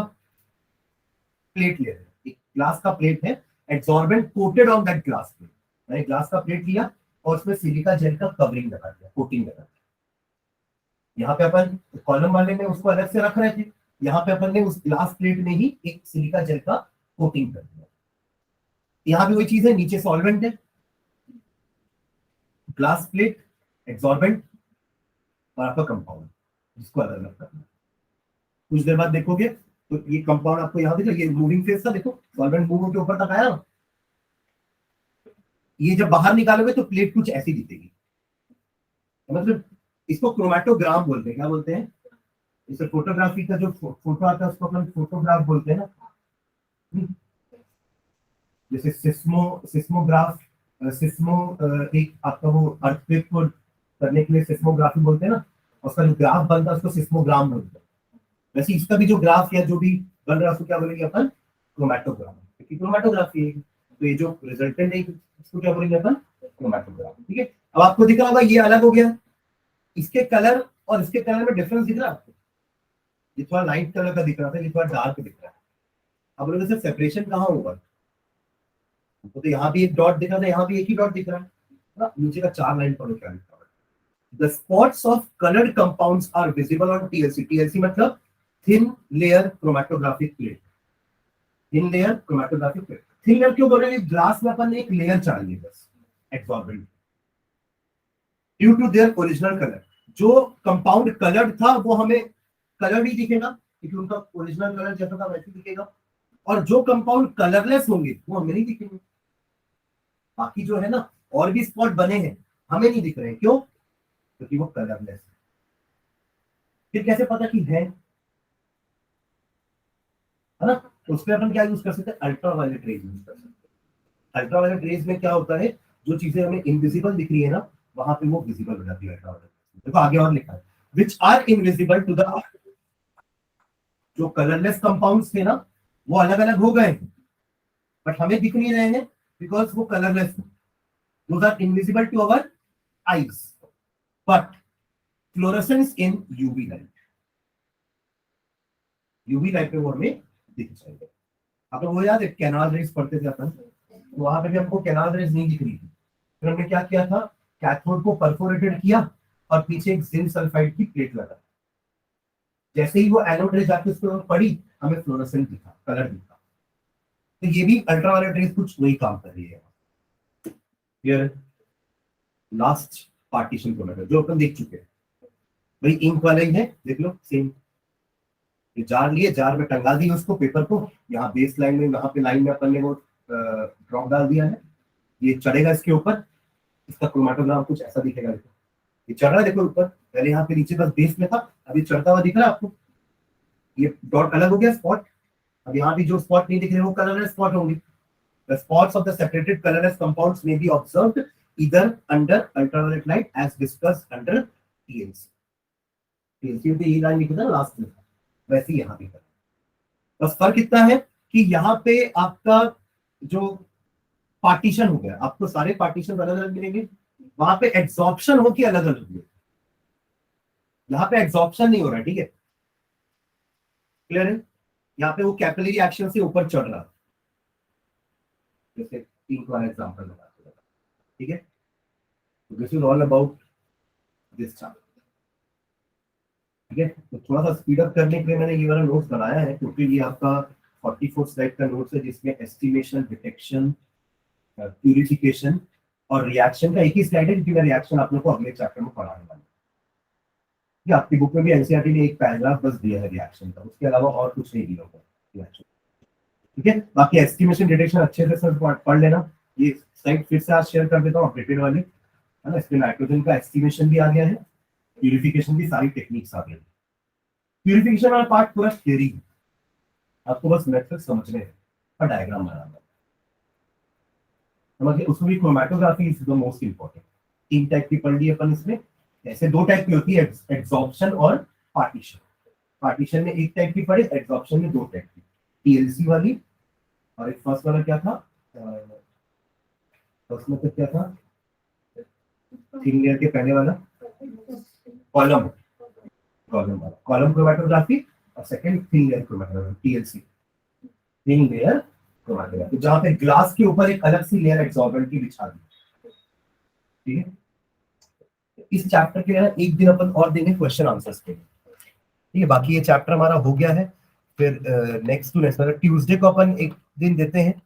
प्लेट लिया है, एक ग्लास का प्लेट है, absorbent coated on that glass plate. मैंने ग्लास का प्लेट लिया और उसमें सिलिका जेल का कवरिंग लगा दिया, कोटिंग लगा दिया। यहाँ पे अपन कॉलम वाले में उसको अलग से रख रहे थे, यहाँ पे अपन ने उस ग्लास प्लेट में ही एक सिलिका जेल का कोटिंग कर दिया। यहाँ भी वही चीज है, नीचे सॉल्वेंट है, ग्लास प्लेट, एब्जॉर्बेंट और आपका कंपाउंड जिसको अलग अलग करना है। कुछ देर बाद देखोगे तो ये कंपाउंड आपको यहाँ देखो, ये मूविंग फेज था, देखो सॉल्वेंट मूव होकर ऊपर तक आया ना, ये जब बाहर निकालोगे तो प्लेट कुछ ऐसी दिखेगी। मतलब इसको क्रोमैटोग्राम बोलते हैं। क्या बोलते हैं? इसे फोटोग्राफी का जो फोटो आता है उसको अपन फोटोग्राफ बोलते हैं ना। जैसे सिस्मोग्राफ, सिस्मो एक आपका वो अर्थक्वेक को करने के लिए सिस्मोग्राफी बोलते हैं ना, उसका जो ग्राफ बनता है उसको सिस्मोग्राम बोलते हैं। वैसे इसका भी जो ग्राफ या जो भी बन रहा है उसको क्या बोलेंगे अपन, क्रोमैटोग्राम, क्योंकि क्रोमैटोग्राफी है। तो ये जो रिजल्टेंट है इसको क्या बोलेंगे अपन, क्रोमैटोग्राम। ठीक है, अब आपको दिख रहा होगा ये अलग हो गया, इसके कलर और इसके कलर में डिफरेंस दिख रहा है आपको, ये थोड़ा लाइट कलर का दिख रहा था, ये थोड़ा डार्क दिख रहा है। अब लोग से सेपरेशन कहाँ होगा, तो यहाँ भी एक डॉट दिख रहा था, यहाँ भी एक ही डॉट दिख रहा है ना, नीचे का 4 लाइन पढ़ो क्या लिखा है। The spots of colored compounds are visible on TLC. TLC मतलब thin layer chromatographic plate. Thin layer chromatographic plate. Thin layer क्यों बोल रहे हैं, ग्लास में अपन एक लेयर चाहिए बस absorbent, due to their original colour. जो कंपाउंड कलर्ड था वो हमें कलर्ड ही दिखेगा क्योंकि उनका ओरिजिनल कलर जैसा था वैसे दिखेगा, और जो कंपाउंड कलरलेस होंगे वो हमें नहीं दिखेंगे। बाकी जो है ना और भी स्पॉट बने हैं हमें नहीं दिख रहे हैं, क्यों, क्योंकि वो कलरलेस है। फिर कैसे पता कि है ना, तो उसमें अपन क्या यूज कर सकते हैं, अल्ट्रावायलेट रेज यूज कर सकते हैं। अल्ट्रावायलेट रेज में क्या होता है, जो चीजें हमें इनविजिबल दिख रही है ना वहां पे वो विजिबल हो जाती है अल्ट्रावायलेट। देखो आगे और लिखा है, which are invisible to the, जो कलरलेस कंपाउंड्स थे ना वो अलग अलग हो गए बट हमें दिख नहीं रहे हैं बिकॉज वो कलरलेस है। Those are invisible to our eyes but fluorescence in UV light, UV light पे वो हमें दिख जाएगा। अब वो याद है कैनाल रेज पढ़ते थे अपन, तो वहां पे भी हमको कैनाल रेज नहीं दिख रही थी, फिर हमने क्या किया था, कैथोड को परफोरेटेड किया और पीछे एक जिंक सल्फाइड की प्लेट लगा, जैसे ही वो एनोड रेज आके उसके ऊपर पड़ी हमें फ्लोरोसेंट दिखा, कलर दिखा। तो ये भी अल्ट्रावायलेट रेज कुछ वही काम कर रही है। फिर लास्ट पार्टीशन क्रोमैटो जो अपन देख चुके हैं, भाई इंक वाला ही है, देख लो सेम। ये जार लिए, जार में टंगा दिया उसको पेपर को, यहाँ बेस लाइन में वहां पे लाइन में अपन ने वो ड्रॉप डाल दिया है, ये चढ़ेगा इसके ऊपर, इसका क्रोमैटोग्राम कुछ ऐसा दिखेगा। देखो ये चढ़ रहा है, देखो ऊपर, पहले यहाँ पे नीचे बस बेस में था, अभी चढ़ता हुआ दिख रहा है आपको, ये डॉट अलग हो गया स्पॉट। अब यहाँ भी जो स्पॉट नहीं दिख रहे वो कलरलेस स्पॉट होंगे। The spots of the separated colorless compounds may be observed either under ultraviolet light as discussed under TLC. TLC पे ये लाइन लिखा था लास्ट में, वैसे ही यहाँ भी था। बस फर्क इतना है कि यहाँ पे आपका जो पार्टीशन हो गया, आपको सारे पार्टीशन अलग अलग मिलेंगे, वहां पे एब्जॉर्प्शन हो के अलग अलग होंगे, यहाँ पे एब्जॉर्प्शन नहीं हो रहा, ठीक है, क्लियर है। यहाँ पे वो कैपिलरी एक्शन से ऊपर चढ़ रहा, जैसे इंक वाला एग्जांपल लगाते हैं, ठीक है। This is all about this chapter, ठीक है। तो थोड़ा सा स्पीड अप करने के लिए मैंने ये वाला नोट्स बनाया है, क्योंकि ये आपका 44 स्लाइड का नोट्स है जिसमें एस्टिमेशन, डिटेक्शन, प्यूरिफिकेशन और रिएक्शन का एक ही स्लाइड है, क्योंकि मैं रिएक्शन आप लोग को अगले चैप्टर में पढ़ाने वाला हूं। आपकी बुक में भी एनसीईआरटी ने एक पैराग्राफ बस दिया है रिएक्शन का, उसके अलावा और कुछ नहीं दिया होगा रिएक्शन, ठीक है। बाकी एस्टिमेशन, डिटेक्शन अच्छे से सब पढ़ लेना। ये स्लाइड फिर से आज शेयर कर देता हूँ अपडेटेड वाले, है ना। इसमें नाइट्रोजन का एस्टिमेशन भी आ गया है, प्यूरिफिकेशन की सारी टेक्निक्स आ गई। प्यूरिफिकेशन वाला पार्ट पूरा थ्योरी है, आपको बस मेथड समझने हैं और डायग्राम बनाना समझिए। उसमें भी chromatography is the most important. 3 type की पढ़ ली अपन इसमें, ऐसे 2 टाइप की होती है, एब्जॉर्प्शन और पार्टीशन। पार्टीशन में 1 टाइप की पढ़े, एब्जॉर्प्शन में 2 टाइप की, टीएलसी वाली और एक फर्स्ट वाला क्या था, फर्स्ट में तो क्या था, थिन लेयर के पहले वाला कॉलम वाला, कॉलम क्रोमैटोग्राफी, और second thin layer chromatography, TLC, thin layer chromatography, जहां पे ग्लास के ऊपर एक अलग सी लेयर एब्जॉर्बेंट की बिछा दी, ठीक है। इस चैप्टर के लिए एक दिन अपन और देंगे क्वेश्चन आंसर्स के लिए, ठीक है। बाकी ये चैप्टर हमारा हो गया है। फिर नेक्स्ट टू नेक्स्ट ट्यूसडे को अपन एक दिन देते हैं